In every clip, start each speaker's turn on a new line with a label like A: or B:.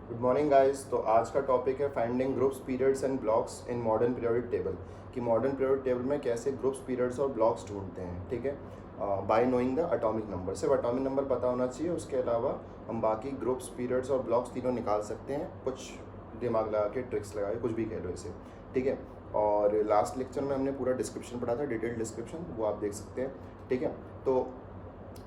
A: Good morning guys. तो आज का टॉपिक है finding groups periods and blocks in modern periodic table कि मॉडर्न पीरियोडिक टेबल में कैसे ग्रुप्स पीरियड्स और ब्लॉक्स ढूंढते हैं। ठीक है, bye knowing the atomic number. सिर्फ एटॉमिक नंबर पता होना चाहिए, उसके अलावा हम बाकी ग्रुप्स पीरियड्स और ब्लॉक्स तीनों निकाल सकते हैं, कुछ दिमाग लगा के, ट्रिक्स लगा के, कुछ भी कह लो इसे। ठीक है, और लास्ट लेक्चर में हमने पूरा डिस्क्रिप्शन पढ़ा था, डिटेल डिस्क्रिप्शन, वो आप देख सकते हैं। ठीक है, तो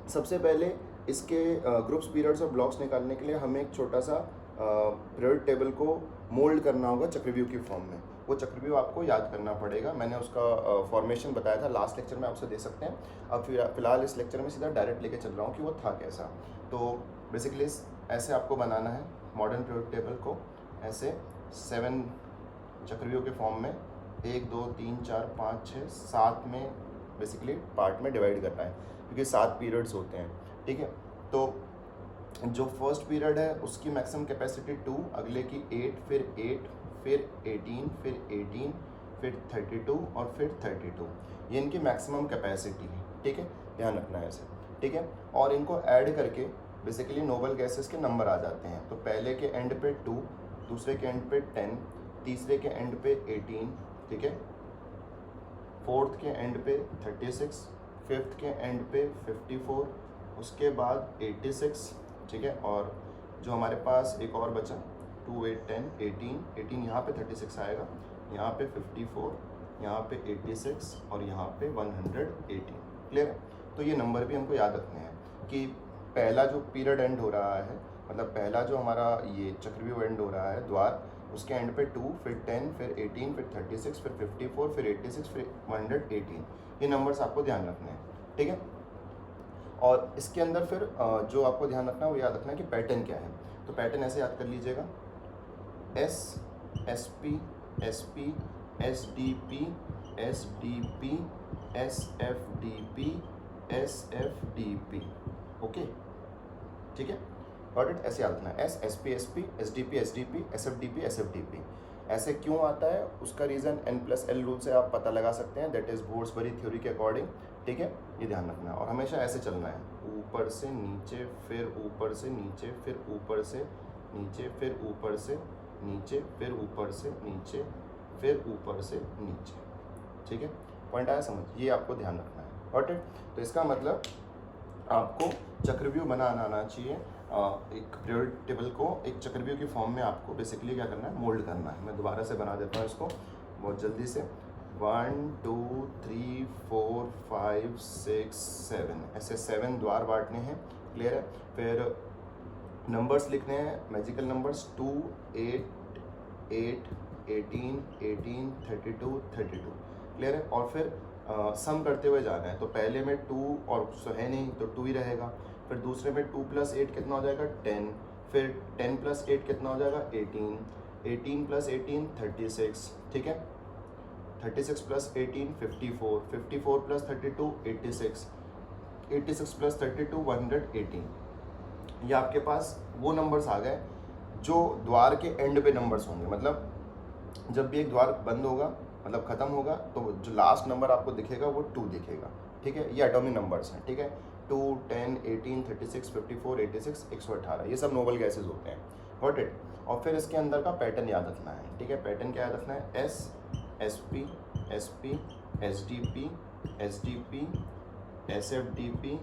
A: सबसे पहले इसके ग्रुप्स पीरियड्स और ब्लॉक्स निकालने के लिए हमें एक छोटा सा पीरियड टेबल को मोल्ड करना होगा चक्रव्यूह की फॉर्म में। वो चक्रव्यूह आपको याद करना पड़ेगा। मैंने उसका फॉर्मेशन बताया था लास्ट लेक्चर में, आपसे दे सकते हैं। अब फिलहाल इस लेक्चर में सीधा डायरेक्ट लेके चल रहा हूँ कि वो था कैसा। तो बेसिकली ऐसे आपको बनाना है मॉडर्न पीरियड टेबल को, ऐसे 7 चक्रव्यूह के फॉर्म में 1 2 3 4 5 6 7 में बेसिकली पार्ट में डिवाइड करना है, क्योंकि 7 पीरियड्स होते हैं। ठीक है, तो जो फर्स्ट पीरियड है उसकी मैक्सिमम कैपेसिटी 2, अगले की 8, फिर 8, फिर 18, फिर 18, फिर 32 और फिर 32। ये इनकी मैक्सिमम कैपेसिटी है। ठीक है, ध्यान रखना है इसे। ठीक है, और इनको ऐड करके बेसिकली नोबल गैसेस के नंबर आ जाते हैं। तो पहले के एंड पे 2, दूसरे के एंड पे 10, तीसरे के एंड पे 18, ठीक है, फोर्थ के एंड पे 36, फिफ्थ के एंड पे 54, उसके बाद 86। ठीक है, और जो हमारे पास एक और बचा 2 8 10 18 यहाँ पे 36 आएगा, यहाँ पे 54, यहाँ पे 86 और यहाँ पे 118। क्लियर है? तो ये नंबर भी हमको याद रखने हैं कि पहला जो पीरियड एंड हो रहा है, मतलब पहला जो हमारा ये चक्रव्यूह एंड हो रहा है द्वार, उसके एंड पे 2, फिर 10, फिर 18, फिर 36, फिर 54, फिर 86, फिर 118। ये नंबर्स आपको ध्यान रखने हैं। ठीक है, और इसके अंदर फिर जो आपको ध्यान रखना है वो याद रखना है कि पैटर्न क्या है। तो पैटर्न ऐसे याद कर लीजिएगा, S s p s p s d p s d p s f d p s f d P. Okay, ठीक है, गॉट इट। ऐसे याद रखना है, S s p s p s d p s d p s f d p s f d P. ऐसे क्यों आता है उसका रीज़न n+l रूल से आप पता लगा सकते हैं, दैट इज़ बोर्ड्सबरी थ्योरी के अकॉर्डिंग। ठीक है, ये ध्यान रखना है और हमेशा ऐसे चलना है, ऊपर से नीचे, फिर ऊपर से नीचे, फिर ऊपर से नीचे, फिर ऊपर से नीचे, फिर ऊपर से नीचे, फिर ऊपर से नीचे। ठीक है, पॉइंट आया समझ? ये आपको ध्यान रखना है, गॉट इट। तो इसका मतलब आपको चक्रव्यूह बनाना आना चाहिए। एक पीरियड टेबल को एक चक्रव्यूह की फॉर्म में आपको बेसिकली क्या करना है, मोल्ड करना है। मैं दोबारा से बना देता हूँ इसको बहुत जल्दी से। 1 2 3 4 5 6 7, ऐसे 7 द्वार बांटने हैं। क्लियर है? फिर नंबर्स लिखने हैं, मैजिकल नंबर्स 2 8 8 18 18 32 32। क्लियर है? और फिर सम करते हुए जाना है। तो पहले में 2 और सो है नहीं तो 2 ही रहेगा, फिर दूसरे में 2 + 8 कितना हो जाएगा 10, फिर 10 + 8 कितना हो जाएगा 18, 18 + 18 36। ठीक है, 36 + 18 54, 54 + 32 86, 86 + 32 118। ये आपके पास वो नंबर्स आ गए जो द्वार के एंड पे नंबर्स होंगे। मतलब जब भी एक द्वार बंद होगा, मतलब ख़त्म होगा, तो जो लास्ट नंबर आपको दिखेगा वो 2 दिखेगा। ठीक है, ये एटॉमिक नंबर्स हैं। ठीक है, 2 10 18 36 54 86 118, ये सब नोबल गैसेज होते हैं। Got it. और फिर इसके अंदर का पैटर्न याद रखना है। ठीक है, पैटर्न क्या याद रखना है, S s p s p s d p s d p s f d p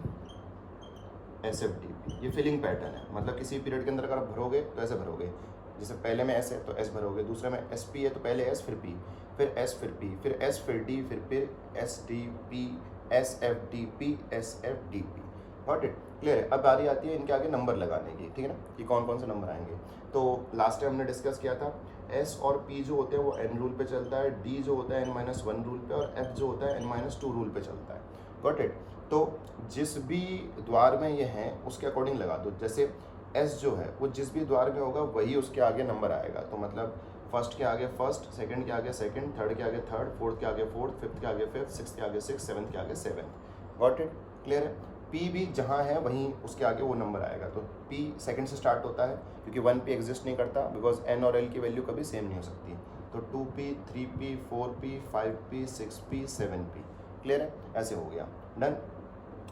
A: s f d P. ये फिलिंग पैटर्न है, मतलब किसी पीरियड के अंदर अगर आप भरोगे तो ऐसे भरोगे, जैसे पहले में एस है तो एस भरोगे, दूसरे में एस पी है तो पहले एस फिर पी, फिर एस फिर पी, फिर एस फिर डी, फिर S d p s f d p s f d p. Got it, clear है? अब बारी आती है इनके आगे नंबर लगाने की। ठीक है ना, कि कौन कौन से नंबर आएंगे। तो लास्ट टाइम हमने डिस्कस किया था, एस और पी जो होते हैं वो एन रूल पे चलता है, डी जो होता है n-1 रूल पे, और एफ जो होता है n-2 रूल पे चलता है। Got it. तो जिस भी द्वार में ये हैं उसके अकॉर्डिंग लगा दो। जैसे एस जो है वो जिस भी द्वार में होगा वही उसके आगे नंबर आएगा। तो मतलब फर्स्ट के आगे फर्स्ट, सेकंड के आगे सेकंड, थर्ड के आगे थर्ड, फोर्थ के आगे फोर्थ, फिफ्थ के आगे फिफ्थ, सिक्स्थ के आगे सिक्स, सेवन्थ के आगे सेवन्थ। गॉट इट, क्लियर है? पी भी जहाँ है वहीं उसके आगे वो नंबर आएगा। तो पी सेकंड से स्टार्ट होता है, क्योंकि 1 पी एग्जिस्ट नहीं करता, बिकॉज एन और एल की वैल्यू कभी सेम नहीं हो सकती। तो 2p 3p 4p 5p 6p 7p। Clear है? ऐसे हो गया, डन।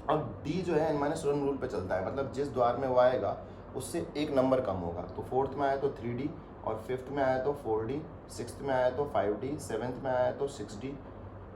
A: अब डी जो है n-1 रूल पे चलता है, मतलब जिस द्वार में वो आएगा उससे एक नंबर कम होगा। तो फोर्थ में आया तो 3D, और फिफ्थ में आया तो 4D, सिक्स्थ में आया तो 5D, सेवन्थ में आया तो 6D,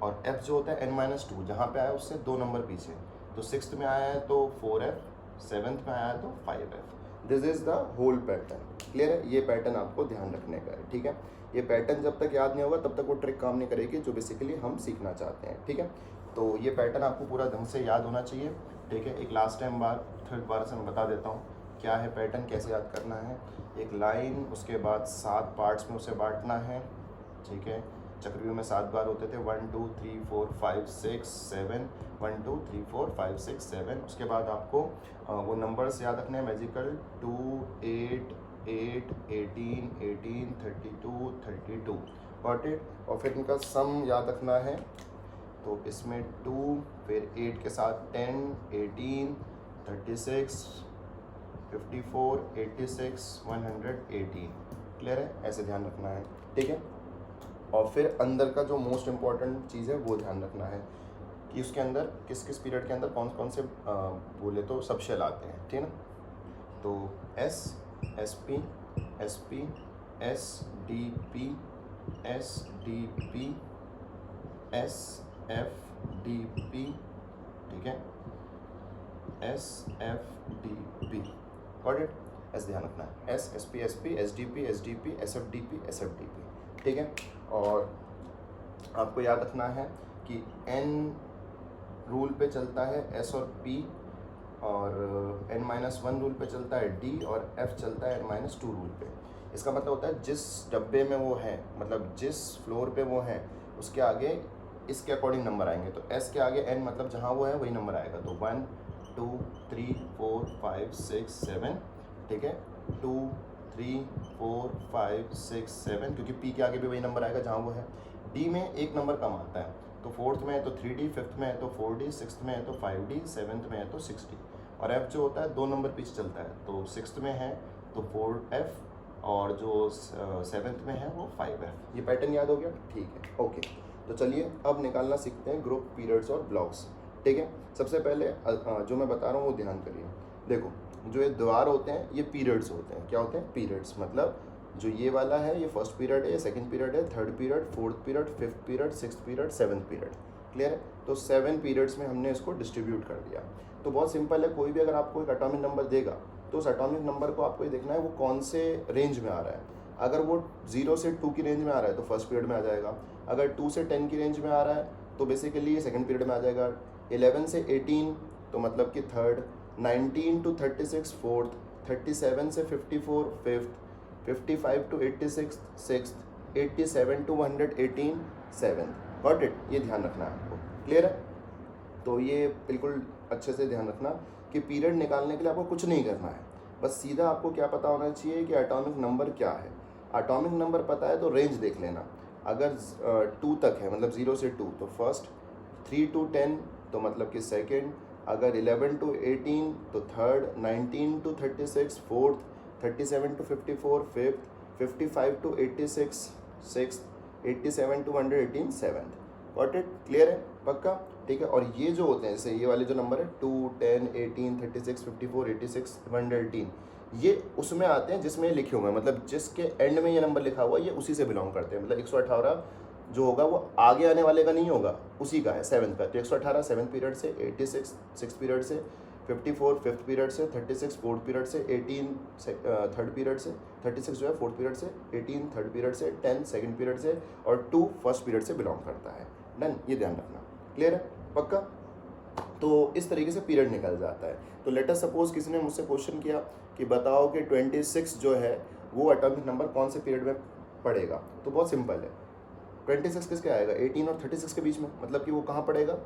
A: और F जो होता है n-2 जहाँ पे आया उससे 2 नंबर पीछे, तो सिक्स्थ में आया है तो 4F, सेवन्थ में आया तो 5F। This is the whole pattern. Clear है? ये पैटर्न आपको ध्यान रखने का है। ठीक है, ये पैटर्न जब तक याद नहीं होगा तब तक वो ट्रिक काम नहीं करेगी जो बेसिकली हम सीखना चाहते हैं। ठीक है, तो ये पैटर्न आपको पूरा ढंग से याद होना चाहिए। ठीक है, एक लास्ट टाइम फिर दोबारा से मैं बता देता हूँ क्या है पैटर्न, कैसे याद करना है। एक लाइन, उसके बाद 7 पार्ट्स में उसे बांटना है। ठीक है, चक्रव्यूह में 7 बार होते थे, 1 2 3 4 5 6 7, 1 2 3 4 5 6 7। उसके बाद आपको वो नंबर्स याद रखने हैं मैजिकल, 2 8 8 18 18 32 32। Got it? और फिर इनका सम याद रखना है। तो इसमें 2 फिर 8 के साथ 10 18 36 54 86 118। क्लियर है? ऐसे ध्यान रखना है। ठीक है, और फिर अंदर का जो मोस्ट इम्पॉर्टेंट चीज़ है वो ध्यान रखना है कि उसके अंदर किस किस पीरियड के अंदर कौन कौन से बोले तो सब शेल आते हैं। ठीक है ना? तो S SP SP SDP SDP SFDP। ठीक है, SFDP। Got it? ऐसे ध्यान रखना है, S SP SP SDP SDP SFDP SFDP। ठीक है, और आपको याद रखना है कि N रूल पे चलता है S और P, और n-1 रूल पे चलता है D, और F चलता है n-2 रूल पे। इसका मतलब होता है जिस डब्बे में वो है, मतलब जिस फ्लोर पे वो है उसके आगे इसके अकॉर्डिंग नंबर आएंगे। तो S के आगे N मतलब जहाँ वो है वही नंबर आएगा। तो 1 2 3 4 5 6 7। ठीक है, 2 3 4 5 6 7, क्योंकि P के आगे भी वही नंबर आएगा जहाँ वो है। D में एक नंबर कम आता है, तो फोर्थ में है तो 3D, फिफ्थ में है तो 4D, सिक्स्थ में है तो 5D, सेवन्थ में है तो 6D। और F जो होता है 2 नंबर पीछे चलता है, तो सिक्स्थ में है तो 4F, और जो सेवन्थ में है वो 5F। ये पैटर्न याद हो गया? ठीक है, ओके। तो चलिए अब निकालना सीखते हैं ग्रुप, पीरियड्स और ब्लॉक्स। ठीक है, सबसे पहले जो मैं बता रहा हूँ वो ध्यान करिए। देखो, जो ये द्वार होते हैं ये पीरियड्स होते हैं। क्या होते हैं? पीरियड्स। मतलब जो ये वाला है ये फर्स्ट पीरियड है, सेकंड पीरियड है, third period, fourth period, fifth period, sixth period, seventh period. Clear है? तो 7 पीरियड्स में हमने इसको डिस्ट्रीब्यूट कर दिया। तो बहुत सिंपल है, कोई भी अगर आपको एक एटॉमिक नंबर देगा तो उस एटॉमिक नंबर को आपको ये देखना है वो कौन से रेंज में आ रहा है। अगर वो 0 से 2 की रेंज में आ रहा है तो फर्स्ट पीरियड में आ जाएगा। अगर 2 से 10 की रेंज में आ रहा है तो बेसिकली ये सेकंड पीरियड में आ जाएगा। 11 से 18 तो मतलब कि थर्ड, 19 to 36 फोर्थ, 37 से 54 fifth, 55 to 86 sixth, 87 to 118 seventh. Got it? ये ध्यान रखना है आपको। क्लियर है? तो ये बिल्कुल अच्छे से ध्यान रखना कि पीरियड निकालने के लिए आपको कुछ नहीं करना है, बस सीधा आपको क्या पता होना चाहिए कि एटॉमिक नंबर क्या है। एटॉमिक नंबर पता है तो रेंज देख लेना। अगर 2 तक है मतलब 0 से 2 तो फर्स्ट, 3 to 10 तो मतलब कि सेकेंड, अगर 11 to 18 तो third, 19 to 36 fourth, 37 to 54 fifth, 55 to 86 sixth, 87 to 118 seventh. Got it? Clear है? पक्का? ठीक है, और ये जो होते हैं जैसे ये वाले जो नंबर है 2 10 18 36 54 86 118, ये उसमें आते हैं जिसमें लिखे हुए हैं, मतलब जिसके एंड में ये नंबर लिखा हुआ है ये उसी से बिलोंग करते हैं। मतलब 118 जो होगा वो आगे आने वाले का नहीं होगा, उसी का है सेवन्थ का। तो 118 सेवन्थ पीरियड से, 86 सिक्स पीरियड से, 54 फिफ्थ पीरियड से, 36 फोर्थ पीरियड से, 18 थर्ड पीरियड से, 36 जो है फोर्थ पीरियड से, 18 थर्ड पीरियड से, 10 सेकंड पीरियड से, और 2 फर्स्ट पीरियड से बिलोंग करता है। डन? ये ध्यान रखना। क्लियर है? पक्का? तो इस तरीके से पीरियड निकल जाता है। तो लेट अस सपोज किसी ने मुझसे क्वेश्चन किया कि बताओ कि 26 जो है वो एटॉमिक नंबर कौन से पीरियड में पड़ेगा। तो बहुत सिंपल है, 26 किसके आएगा? 18 और 36 के बीच में, मतलब कि वो कहाँ पड़ेगा?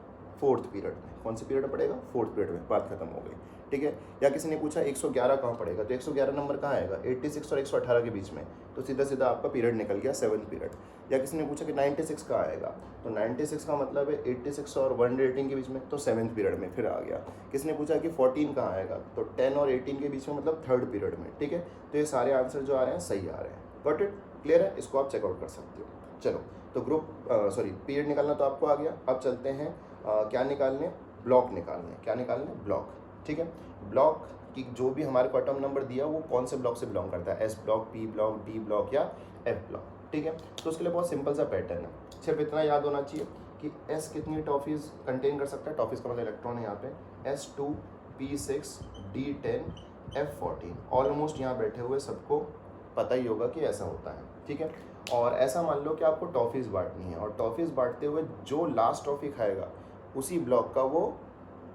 A: फोर्थ पीरियड में। कौन से पीरियड में पड़ेगा? फोर्थ पीरियड में। बात खत्म हो गई। ठीक है, या किसी ने पूछा 111 कहाँ पड़ेगा, तो 111 नंबर कहाँ आएगा? 86 और 118 के बीच में। तो सीधा सीधा आपका पीरियड निकल गया सेवन्थ पीरियड। या किसी ने पूछा कि 96 कहाँ आएगा, तो 96 का मतलब है 86 और 118 के बीच में, तो सेवन्थ पीरियड में फिर आ गया। किसी ने पूछा कि 14 कहाँ आएगा, तो 10 और 18 के बीच में, मतलब थर्ड पीरियड में। ठीक है, तो ये सारे आंसर जो आ रहे हैं सही आ रहे हैं। Got it? क्लियर है? इसको आप चेकआउट कर सकते हो। चलो, तो पीरियड निकालना तो आपको आ गया। अब चलते हैं क्या निकालने? ब्लॉक निकालने। क्या निकालने? ब्लॉक। ठीक है, ब्लॉक कि जो भी हमारे को एटॉमिक नंबर दिया वो कौन से ब्लॉक से बिलोंग करता है, S block, P block, D block या एफ ब्लॉक, ठीक है। तो उसके लिए बहुत सिंपल सा पैटर्न है, सिर्फ इतना याद होना चाहिए कि एस कितनी टॉफीज़ कंटेन कर सकता है, टॉफीज़ का मतलब इलेक्ट्रॉन है यहाँ पे, S2, P6, D10, F14, almost यहाँ बैठे हुए सबको पता ही होगा कि ऐसा होता है, ठीक है। और ऐसा मान लो कि आपको टॉफ़ीज़ बांटनी है और टॉफ़ीज़ बांटते हुए जो लास्ट टॉफ़ी खाएगा उसी ब्लॉक का वो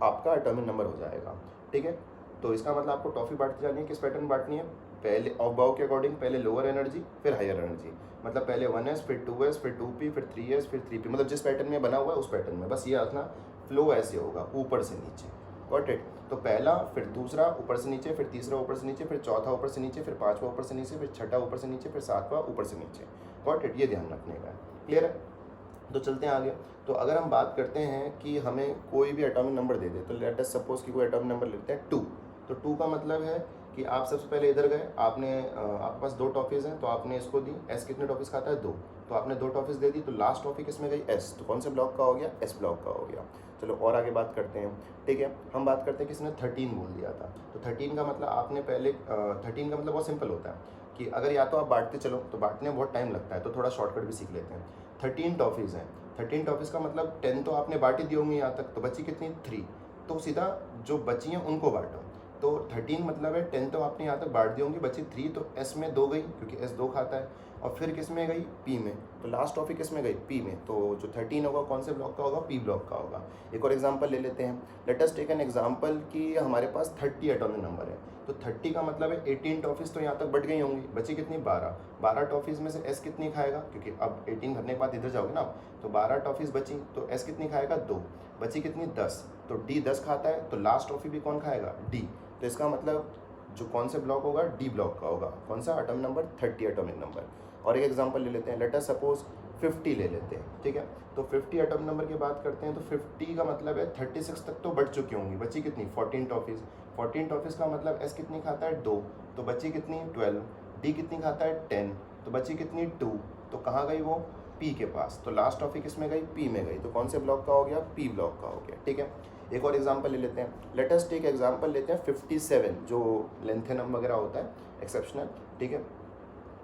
A: आपका एटॉमिक नंबर हो जाएगा, ठीक है। तो इसका मतलब आपको टॉफ़ी बांटती जानी है, किस पैटर्न बांटनी है, पहले अबाव के अकॉर्डिंग, पहले लोअर एनर्जी फिर हायर एनर्जी, मतलब पहले 1s फिर 2s फिर 2p फिर 3s फिर 3p, मतलब जिस पैटर्न में बना हुआ है उस पैटर्न में, बस ये रखना फ्लो ऐसे होगा ऊपर से नीचे, गॉट इट। तो पहला फिर दूसरा ऊपर से नीचे, फिर तीसरा ऊपर से नीचे, फिर चौथा ऊपर से नीचे, फिर पांचवा ऊपर से नीचे, फिर छठा ऊपर से नीचे, फिर सातवां ऊपर से नीचे, गॉट इट। ये ध्यान रखने का है, क्लियर है। तो चलते हैं आगे। तो अगर हम बात करते हैं कि हमें कोई भी एटॉमिक नंबर दे दे, तो लेट अस सपोज कि कोई एटॉमिक नंबर लेते हैं 2, तो 2 का मतलब है कि आप सबसे पहले इधर गए, आपने आपके पास 2 टॉफीज़ हैं तो आपने इसको दी, एस कितने टॉफीज़ खाता है 2, तो आपने 2 टॉफीज़ दे दी, तो लास्ट टॉफी किस में गई, एस, तो कौन से ब्लॉक का हो गया, एस ब्लॉक का हो गया। चलो और आगे बात करते हैं, ठीक है। हम बात करते हैं किसने 13 बोल दिया था, तो 13 का मतलब आपने पहले 13 का मतलब बहुत सिंपल होता है कि अगर या तो आप बांटते चलो, तो बांटने में बहुत टाइम लगता है, तो थोड़ा शॉर्टकट भी सीख लेते हैं। 13 टॉफीज़ हैं, 13 टॉफीज़ का मतलब 10 तो आपने बांटी दी होंगी यहाँ तक, तो बची कितनी 3, तो सीधा जो बची हैं उनको बांटो। तो 13 मतलब है 10 तो आपने यहाँ तक बांट दी होंगी, बची 3, तो एस में 2 गई क्योंकि एस 2 खाता है, और फिर किस में गई, पी में, तो लास्ट टॉफी किस में गई, पी में, तो जो 13 होगा कौन से ब्लॉक का होगा, पी ब्लॉक का होगा। एक और एग्जांपल ले लेते हैं, let us take an example कि हमारे पास 30 एटॉमिक नंबर है, तो 30 का मतलब है 18 टॉफीज़ तो यहाँ तक बढ़ गई होंगी, बची कितनी 12 टॉफीज़ में से एस कितनी खाएगा, क्योंकि अब 18 भरने के बाद इधर जाओगे ना आप, तो 12 टॉफीज़ बची, तो एस कितनी खाएगा 2, बची कितनी 10, तो डी 10 खाता है, तो लास्ट टॉफी भी कौन खाएगा, डी, तो इसका मतलब जो कौन से ब्लॉक होगा, डी ब्लॉक का होगा, कौन सा एटॉमिक नंबर, 30 एटॉमिक नंबर। और एक एग्जांपल ले लेते हैं, लेट अस सपोज 50 ले लेते हैं, ठीक है। तो 50 एटॉमिक नंबर की बात करते हैं, तो 50 का मतलब है 36 तक तो बढ़ चुकी होंगी, बची कितनी 14 टॉफीज़, 14 टॉफीज़ का मतलब एस कितनी खाता है 2, तो बची कितनी 12, डी कितनी खाता है 10, तो बची कितनी 2, तो कहाँ गई वो, पी के पास, तो लास्ट टॉफी किस में गई, पी में गई, तो कौन से ब्लॉक का हो गया, पी ब्लॉक का हो गया, ठीक है। एक और एग्जांपल ले लेते हैं, लेट अस टेक एग्जांपल लेते हैं 57, जो लेंथेनम वगैरह होता है एक्सेप्शनल, ठीक है।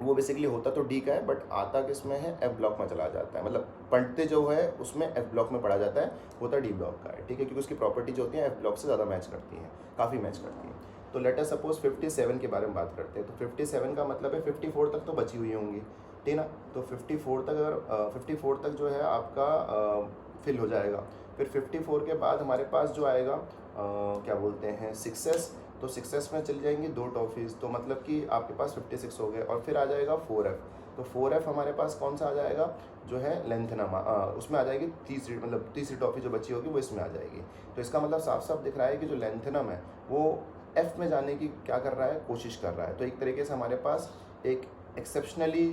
A: वो बेसिकली होता तो डी का है, बट आता किस में है, एफ ब्लॉक में चला जाता है, मतलब पढ़ते जो है उसमें एफ ब्लॉक में पढ़ा जाता है, होता डी ब्लॉक का है, ठीक है, क्योंकि उसकी प्रॉपर्टी जो होती है एफ ब्लॉक से ज़्यादा मैच करती हैं, काफ़ी मैच करती हैं। तो लेट अस सपोज 57 के बारे में बात करते हैं, तो 57 का मतलब है 54 तक तो बची हुई होंगी, ठीक ना, तो 54 तक, अगर 54 तक जो है आपका फिल हो जाएगा, फिर 54 के बाद हमारे पास जो आएगा क्या बोलते हैं 6s, तो 6s में चली जाएंगी 2 टॉफीज़, तो मतलब कि आपके पास 56 हो गए, और फिर आ जाएगा 4f, तो 4f हमारे पास कौन सा आ जाएगा, जो है लेंथेनम, उसमें आ जाएगी तीसरी, मतलब तीसरी टॉफी जो बची होगी वो इसमें आ जाएगी। तो इसका मतलब साफ साफ दिख रहा है कि जो लेंथेनम है वो f में जाने की क्या कर रहा है, कोशिश कर रहा है। तो एक तरीके से हमारे पास एक एक्सेप्शनली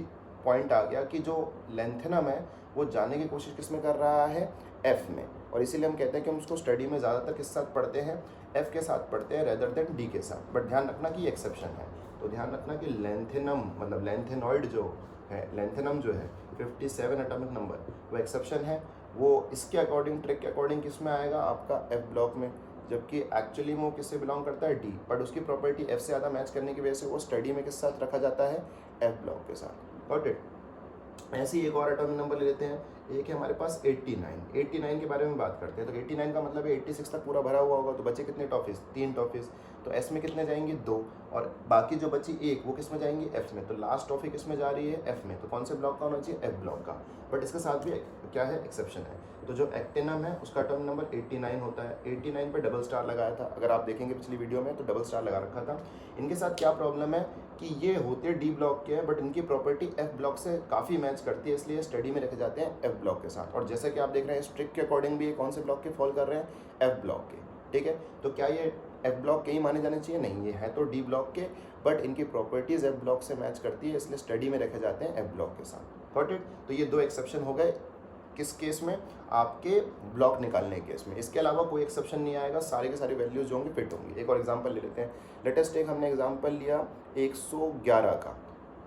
A: पॉइंट आ गया कि जो लेंथेनम है वो जाने की कोशिश किस में कर रहा है, एफ में, और इसीलिए हम कहते हैं कि हम उसको स्टडी में ज़्यादातर किस साथ पढ़ते हैं, एफ के साथ पढ़ते हैं रेदर देन डी के साथ, बट ध्यान रखना कि एक्सेप्शन है। तो ध्यान रखना कि लेंथेनम मतलब लेंथेनॉइड जो है, लेंथेनम जो है 57 एटॉमिक नंबर, वो एक्सेप्शन है, वो इसके अकॉर्डिंग, ट्रिक के अकॉर्डिंग किस में आएगा, आपका एफ ब्लॉक में, जबकि एक्चुअली वो किससे बिलोंग करता है, डी, बट उसकी प्रॉपर्टी एफ से ज़्यादा मैच करने की वजह से वो स्टडी में किस साथ रखा जाता है, एफ ब्लॉक के साथ, गॉट इट। ऐसे ही एक और एटॉमिक नंबर ले लेते हैं, एक है हमारे पास 89 के बारे में बात करते हैं, तो 89 का मतलब है 86 तक पूरा भरा हुआ होगा, तो बचे कितने टॉफीज़, 3 टॉफीज़, तो एस में कितने जाएंगे 2, और बाकी जो बची 1 वो किस में जाएंगी, एफ में, तो लास्ट टॉफी किस में जा रही है, एफ में, तो कौन से ब्लॉक का होना चाहिए, एफ ब्लॉक का, बट इसके साथ भी क्या है, एक्सेप्शन है। तो जो एक्टिनम है उसका एटॉमिक नंबर 89 होता है, 89 पे डबल स्टार लगाया था, अगर आप देखेंगे पिछली वीडियो में तो डबल स्टार लगा रखा था। इनके साथ क्या प्रॉब्लम है कि ये होते डी ब्लॉक के हैं, बट इनकी प्रॉपर्टी एफ ब्लॉक से काफ़ी मैच करती है, इसलिए स्टडी में रखे जाते हैं एफ ब्लॉक के साथ। और जैसा कि आप देख रहे हैं स्ट्रिक के अकॉर्डिंग भी ये कौन से ब्लॉक के फॉल कर रहे हैं, एफ ब्लॉक के, ठीक है। तो क्या ये एफ ब्लॉक के ही माने जाने चाहिए, नहीं, ये है तो डी ब्लॉक के, बट इनकी प्रॉपर्टीज़ एफ ब्लॉक से मैच करती है, इसलिए स्टडी में रखे जाते हैं एफ ब्लॉक के साथ, गॉट इट। तो ये 2 एक्सेप्शन हो गए, किस केस में, आपके ब्लॉक निकालने के केस में, इसके अलावा कोई एक्सेप्शन नहीं आएगा, सारी के सारी वैल्यूज जो होंगी फिट होंगी। एक और एग्जांपल ले लेते हैं, लेटेस्ट टेक, हमने एग्जांपल लिया 111 का,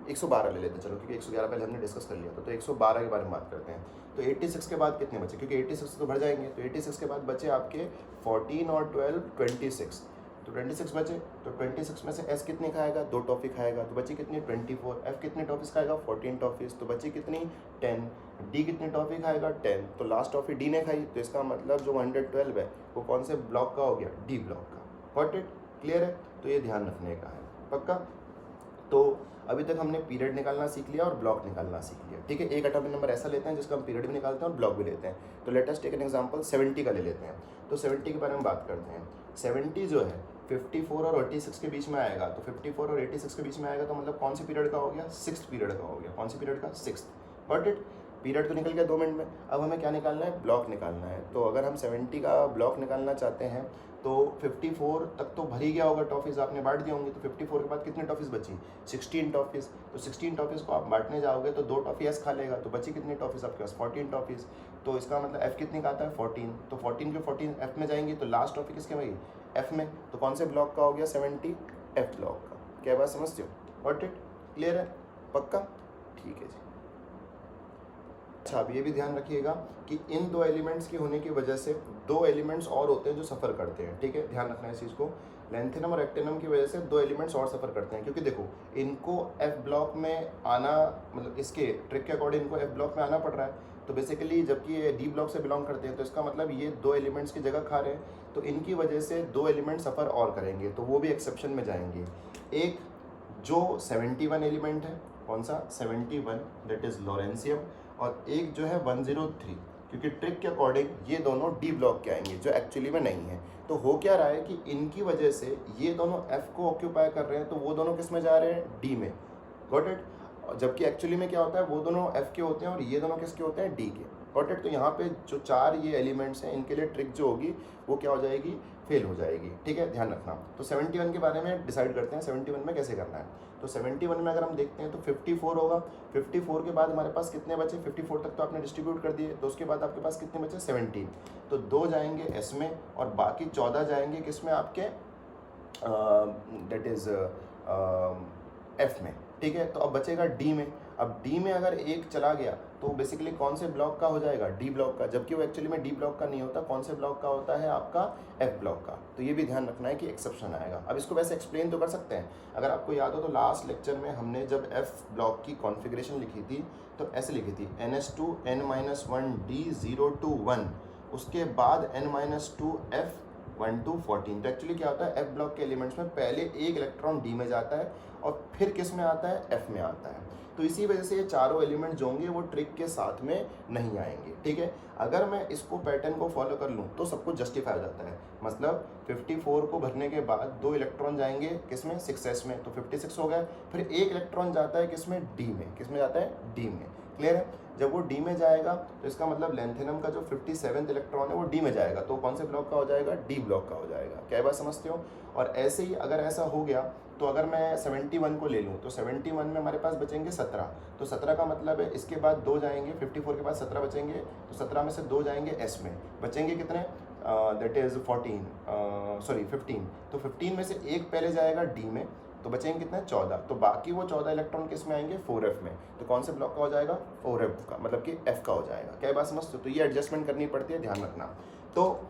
A: 112 ले लेते हैं चलो, क्योंकि 111 पहले हमने डिस्कस कर लिया था, तो 112 के बारे में बात करते हैं। तो 86 के बाद कितने बचे, क्योंकि 86 तो भर जाएंगे, तो 86 के बाद बचे आपके 14 और 12 26, तो 26 बचे, तो 26 में से S कितनी खाएगा, 2 टॉफ़ी खाएगा, तो बची कितनी 24। F कितनी टॉफ़ीज़ खाएगा, 14 टॉफ़ीज़, तो बची कितनी 10। D कितनी टॉफ़ी खाएगा, 10, तो लास्ट टॉफ़ी D ने खाई, तो इसका मतलब जो 112 है वो कौन से ब्लॉक का हो गया, D ब्लॉक का। गॉट इट, क्लियर है। तो ये ध्यान रखने का है, पक्का। तो अभी तक हमने पीरियड निकालना सीख लिया और ब्लॉक निकालना सीख लिया, ठीक है। एक एटॉमिक नंबर ऐसा लेते हैं जिसका हम पीरियड भी निकालते हैं और ब्लॉक भी लेते हैं। तो let us take an example 70 का ले लेते हैं। तो 70 के बारे में बात करते हैं। 70 जो है 54 और 86 के बीच में आएगा, तो 54 और 86 के बीच में आएगा, तो मतलब कौन सी पीरियड का हो गया, 6th पीरियड का हो गया। कौन सी पीरियड का, 6th। गॉट इट, पीरियड तो निकल गया 2 मिनट में। अब हमें क्या निकालना है, ब्लॉक निकालना है। तो अगर हम 70 का ब्लॉक निकालना चाहते हैं तो 54 तक तो भर ही गया होगा, टॉफ़ीज़ आपने बांट दी होंगी। तो 54 के बाद कितनी टॉफ़ीज़ बची, 16 टॉफ़ीज़। तो 16 टॉफ़ीज़ को आप बांटने जाओगे तो 2 टॉफ़ी एस खा लेगा, तो बची कितनी टॉफ़ीज़ आपके पास, 14 टॉफ़ीज़। तो इसका मतलब एफ़ कितनी खाता है, 14। तो 14 के 14 एफ़ में जाएंगी, तो लास्ट टॉफ़ी किसके में गई, एफ़ में। तो कौन से ब्लॉक का हो गया, 70 एफ़ ब्लॉक का। क्या बात समझते हो, गॉट इट, क्लियर है, पक्का, ठीक है जी। अच्छा, अब ये भी ध्यान रखिएगा कि इन 2 एलिमेंट्स की होने की वजह से 2 एलिमेंट्स और होते हैं जो सफ़र करते हैं, ठीक है, ध्यान रखना है इस चीज़ को। लेंथेनम और एक्टेनम की वजह से 2 एलिमेंट्स और सफ़र करते हैं, क्योंकि देखो इनको एफ ब्लॉक में आना, मतलब इसके ट्रिक के अकॉर्डिंग इनको एफ ब्लॉक में आना पड़ रहा है। तो बेसिकली जबकि ये डी ब्लॉक से बिलोंग करते हैं, तो इसका मतलब ये 2 एलिमेंट्स की जगह खा रहे हैं, तो इनकी वजह से 2 एलिमेंट सफ़र और करेंगे, तो वो भी एक्सेप्शन में जाएंगे। एक जो 71 एलिमेंट है, कौन सा, 71, दैट इज़ लॉरेंशियम, और एक जो है 103, क्योंकि ट्रिक के अकॉर्डिंग ये दोनों डी ब्लॉक के आएंगे, जो एक्चुअली में नहीं है। तो हो क्या रहा है कि इनकी वजह से ये दोनों एफ को ऑक्यूपाई कर रहे हैं, तो वो दोनों किस में जा रहे हैं, डी में। गॉट इट, जबकि एक्चुअली में क्या होता है, वो दोनों एफ के होते हैं और ये दोनों किसके होते हैं, डी के। गॉट इट, तो यहाँ पे जो 4 ये एलिमेंट्स हैं, इनके लिए ट्रिक जो होगी वो क्या हो जाएगी, फेल हो जाएगी, ठीक है, ध्यान रखना। तो 71 के बारे में डिसाइड करते हैं 71 में कैसे करना है। तो 71 में अगर हम देखते हैं तो 54 होगा। 54 के बाद हमारे पास कितने बचे, 54 तक तो आपने डिस्ट्रीब्यूट कर दिए, तो उसके बाद आपके पास कितने बचे, 17। तो 2 जाएंगे एस में और बाकी 14 जाएंगे किस में, आपके दैट इज़ एफ में, ठीक है। तो अब बचेगा डी में। अब डी में अगर एक चला गया तो बेसिकली कौन से ब्लॉक का हो जाएगा, डी ब्लॉक का, जबकि वो एक्चुअली में डी ब्लॉक का नहीं होता, कौन से ब्लॉक का होता है, आपका एफ ब्लॉक का। तो ये भी ध्यान रखना है कि एक्सेप्शन आएगा। अब इसको वैसे एक्सप्लेन तो कर सकते हैं, अगर आपको याद हो तो लास्ट लेक्चर में हमने जब एफ ब्लॉक की कॉन्फ़िगरेशन लिखी थी तो ऐसे लिखी थी, NS2 N-1D021, उसके बाद N-2 F1 to 14। तो एक्चुअली क्या होता है, एफ ब्लॉक के एलिमेंट्स में पहले एक इलेक्ट्रॉन डी में जाता है और फिर किस में आता है, एफ में आता है। तो इसी वजह से ये चारों एलिमेंट जो होंगे वो ट्रिक के साथ में नहीं आएंगे, ठीक है। अगर मैं इसको पैटर्न को फॉलो कर लूँ तो सब कुछ जस्टिफाई हो जाता है। मतलब 54 को भरने के बाद 2 इलेक्ट्रॉन जाएंगे किसमें, 6s में, तो 56 हो गया। फिर एक इलेक्ट्रॉन जाता है किसमें, डी में, किसमें जाता है, डी में, क्लियर है। जब वो डी में जाएगा तो इसका मतलब लेंथेनम का जो 57th इलेक्ट्रॉन है वो डी में जाएगा, तो कौन से ब्लॉक का हो जाएगा, डी ब्लॉक का हो जाएगा। क्या बात समझते हो। और ऐसे ही अगर ऐसा हो गया तो अगर मैं 71 को ले लूँ तो 71 में हमारे पास बचेंगे 17। तो 17 का मतलब है इसके बाद 2 जाएंगे, 54 के बाद 17 बचेंगे, तो 17 में से 2 जाएंगे एस में, बचेंगे कितने, दैट इज़ 15। तो 15 में से एक पहले जाएगा डी में, तो बचेंगे कितने, 14। तो बाकी वो 14 इलेक्ट्रॉन किस में आएंगे, 4f में। तो कौन से ब्लॉक का हो जाएगा, 4f का, मतलब कि f का हो जाएगा। क्या बात समझते हो। तो ये एडजस्टमेंट करनी पड़ती है, ध्यान रखना। तो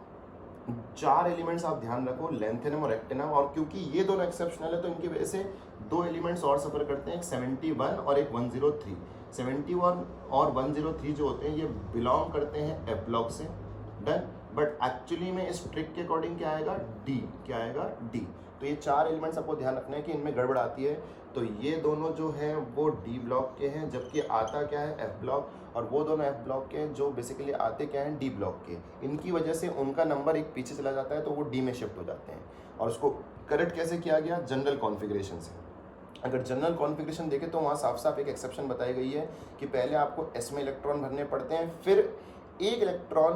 A: 4 एलिमेंट्स आप ध्यान रखो, लेंथेनम और एक्टेनम, और क्योंकि ये दोनों एक्सेप्शनल है तो इनकी वजह से 2 एलिमेंट्स और सफ़र करते हैं, एक 71 और एक 103। 71 और 103 जो होते हैं ये बिलोंग करते हैं एफ ब्लॉक से, डन। बट एक्चुअली में इस ट्रिक के अकॉर्डिंग क्या आएगा, डी, क्या आएगा, डी। तो ये 4 एलिमेंट्स आपको ध्यान रखना है कि इनमें गड़बड़ आती है। तो ये दोनों जो हैं वो डी ब्लॉक के हैं, जबकि आता क्या है, एफ ब्लॉक, और वो दोनों एफ ब्लॉक के हैं जो बेसिकली आते क्या हैं, डी ब्लॉक के। इनकी वजह से उनका नंबर एक पीछे चला जाता है तो वो डी में शिफ्ट हो जाते हैं। और उसको करेक्ट कैसे किया गया, जनरल कॉन्फ़िगरेशन से। अगर जनरल कॉन्फ़िगरेशन देखें तो वहाँ साफ साफ एक एक्सेप्शन बताई गई है कि पहले आपको एस में इलेक्ट्रॉन भरने पड़ते हैं, फिर एक इलेक्ट्रॉन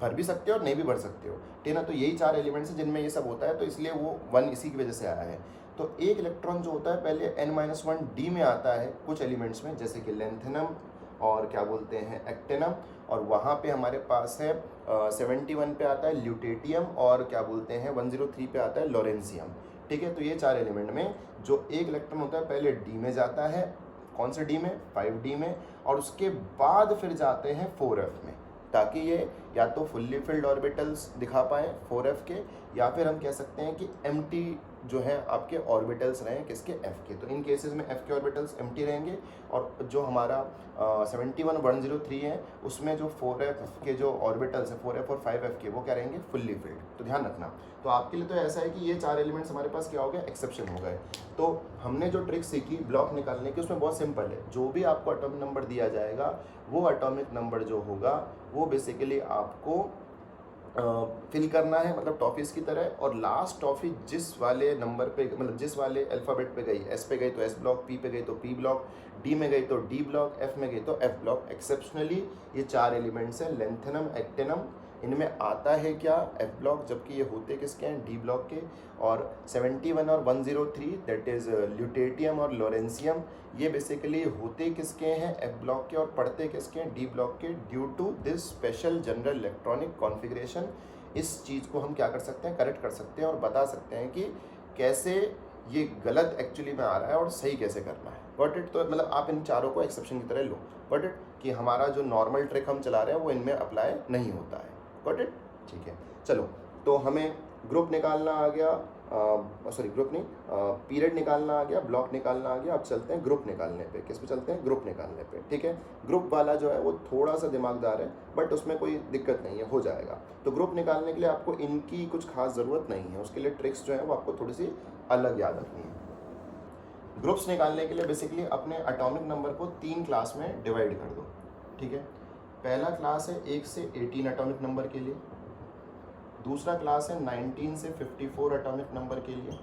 A: भर भी सकते हो और नहीं भी भर सकते हो, ठीक है ना। तो यही 4 एलिमेंट्स हैं जिनमें ये सब होता है, तो इसलिए वो 1 इसी की वजह से आया है। तो एक इलेक्ट्रॉन जो होता है पहले N-1 डी में आता है कुछ एलिमेंट्स में, जैसे कि लेंथेनम और क्या बोलते हैं, एक्टेनम, और वहाँ पे हमारे पास है 71 पे आता है ल्यूटेटियम, और क्या बोलते हैं 103 पे आता है लॉरेंशियम, ठीक है। तो ये 4 एलिमेंट में जो एक इलेक्ट्रॉन होता है पहले डी में जाता है, कौन से डी में, 5D में, और उसके बाद फिर जाते हैं 4f में, ताकि ये या तो फुल्ली फिल्ड ऑर्बिटल्स दिखा पाएँ 4f के, या फिर हम कह सकते हैं कि एम्प्टी जो है आपके ऑर्बिटल्स रहें किसके, f के। तो इन केसेस में f के ऑर्बिटल्स एम्प्टी रहेंगे, और जो हमारा 71103 है उसमें जो 4f के जो ऑर्बिटल्स हैं 4f और 5f के, वो क्या रहेंगे, फुल्ली फिल्ड। तो ध्यान रखना। तो आपके लिए तो ऐसा है कि ये 4 एलिमेंट्स हमारे पास क्या हो गए, एक्सेप्शन हो गए। तो हमने जो ट्रिक सीखी ब्लॉक निकालने की, उसमें बहुत सिंपल है। जो भी आपको एटॉमिक नंबर दिया जाएगा, वो एटॉमिक नंबर जो होगा वो बेसिकली आपको फिल करना है, मतलब टॉफीज़ की तरह। और लास्ट टॉफ़ी जिस वाले नंबर पे, मतलब जिस वाले अल्फ़ाबेट पे गई, एस पे गई तो एस ब्लॉक, पी पे गई तो पी ब्लॉक, डी में गई तो डी ब्लॉक, एफ में गई तो एफ ब्लॉक। एक्सेप्शनली ये 4 एलिमेंट्स हैं, लेंथेनम, एक्टिनम, इनमें आता है क्या, एफ ब्लॉक, जबकि ये होते किसके हैं, डी ब्लॉक के। और 71 और 103 दैट इज़ ल्यूटेटियम और लॉरेंसियम, ये बेसिकली होते किसके हैं, एफ ब्लॉक के, और पढ़ते किसके हैं, डी ब्लॉक के। Due to this special general electronic configuration, इस चीज़ को हम क्या कर सकते हैं, करेक्ट कर सकते हैं और बता सकते हैं कि कैसे ये गलत एक्चुअली में आ रहा है और सही कैसे करना है। Got it. तो मतलब आप इन चारों को एक्सेप्शन की तरह लो। गॉट इट, कि हमारा जो नॉर्मल ट्रिक हम चला रहे हैं वो इनमें अप्लाई नहीं होता है। गॉट इट, ठीक है। चलो, तो हमें ग्रुप निकालना आ गया, सॉरी ग्रुप नहीं, पीरियड निकालना आ गया, ब्लॉक निकालना आ गया। अब चलते हैं ग्रुप निकालने पे। किस पे चलते हैं, ग्रुप निकालने पे। ठीक है, ग्रुप वाला जो है वो थोड़ा सा दिमागदार है, बट उसमें कोई दिक्कत नहीं है, हो जाएगा। तो ग्रुप निकालने के लिए आपको इनकी कुछ खास ज़रूरत नहीं है, उसके लिए ट्रिक्स जो है वो आपको थोड़ी सी अलग याद रखनी है। ग्रुप्स निकालने के लिए बेसिकली अपने एटॉमिक नंबर को 3 क्लास में डिवाइड कर दो। ठीक है, पहला क्लास है 1 से 18 एटॉमिक नंबर के लिए, दूसरा क्लास है 19 से 54 एटॉमिक नंबर के लिए,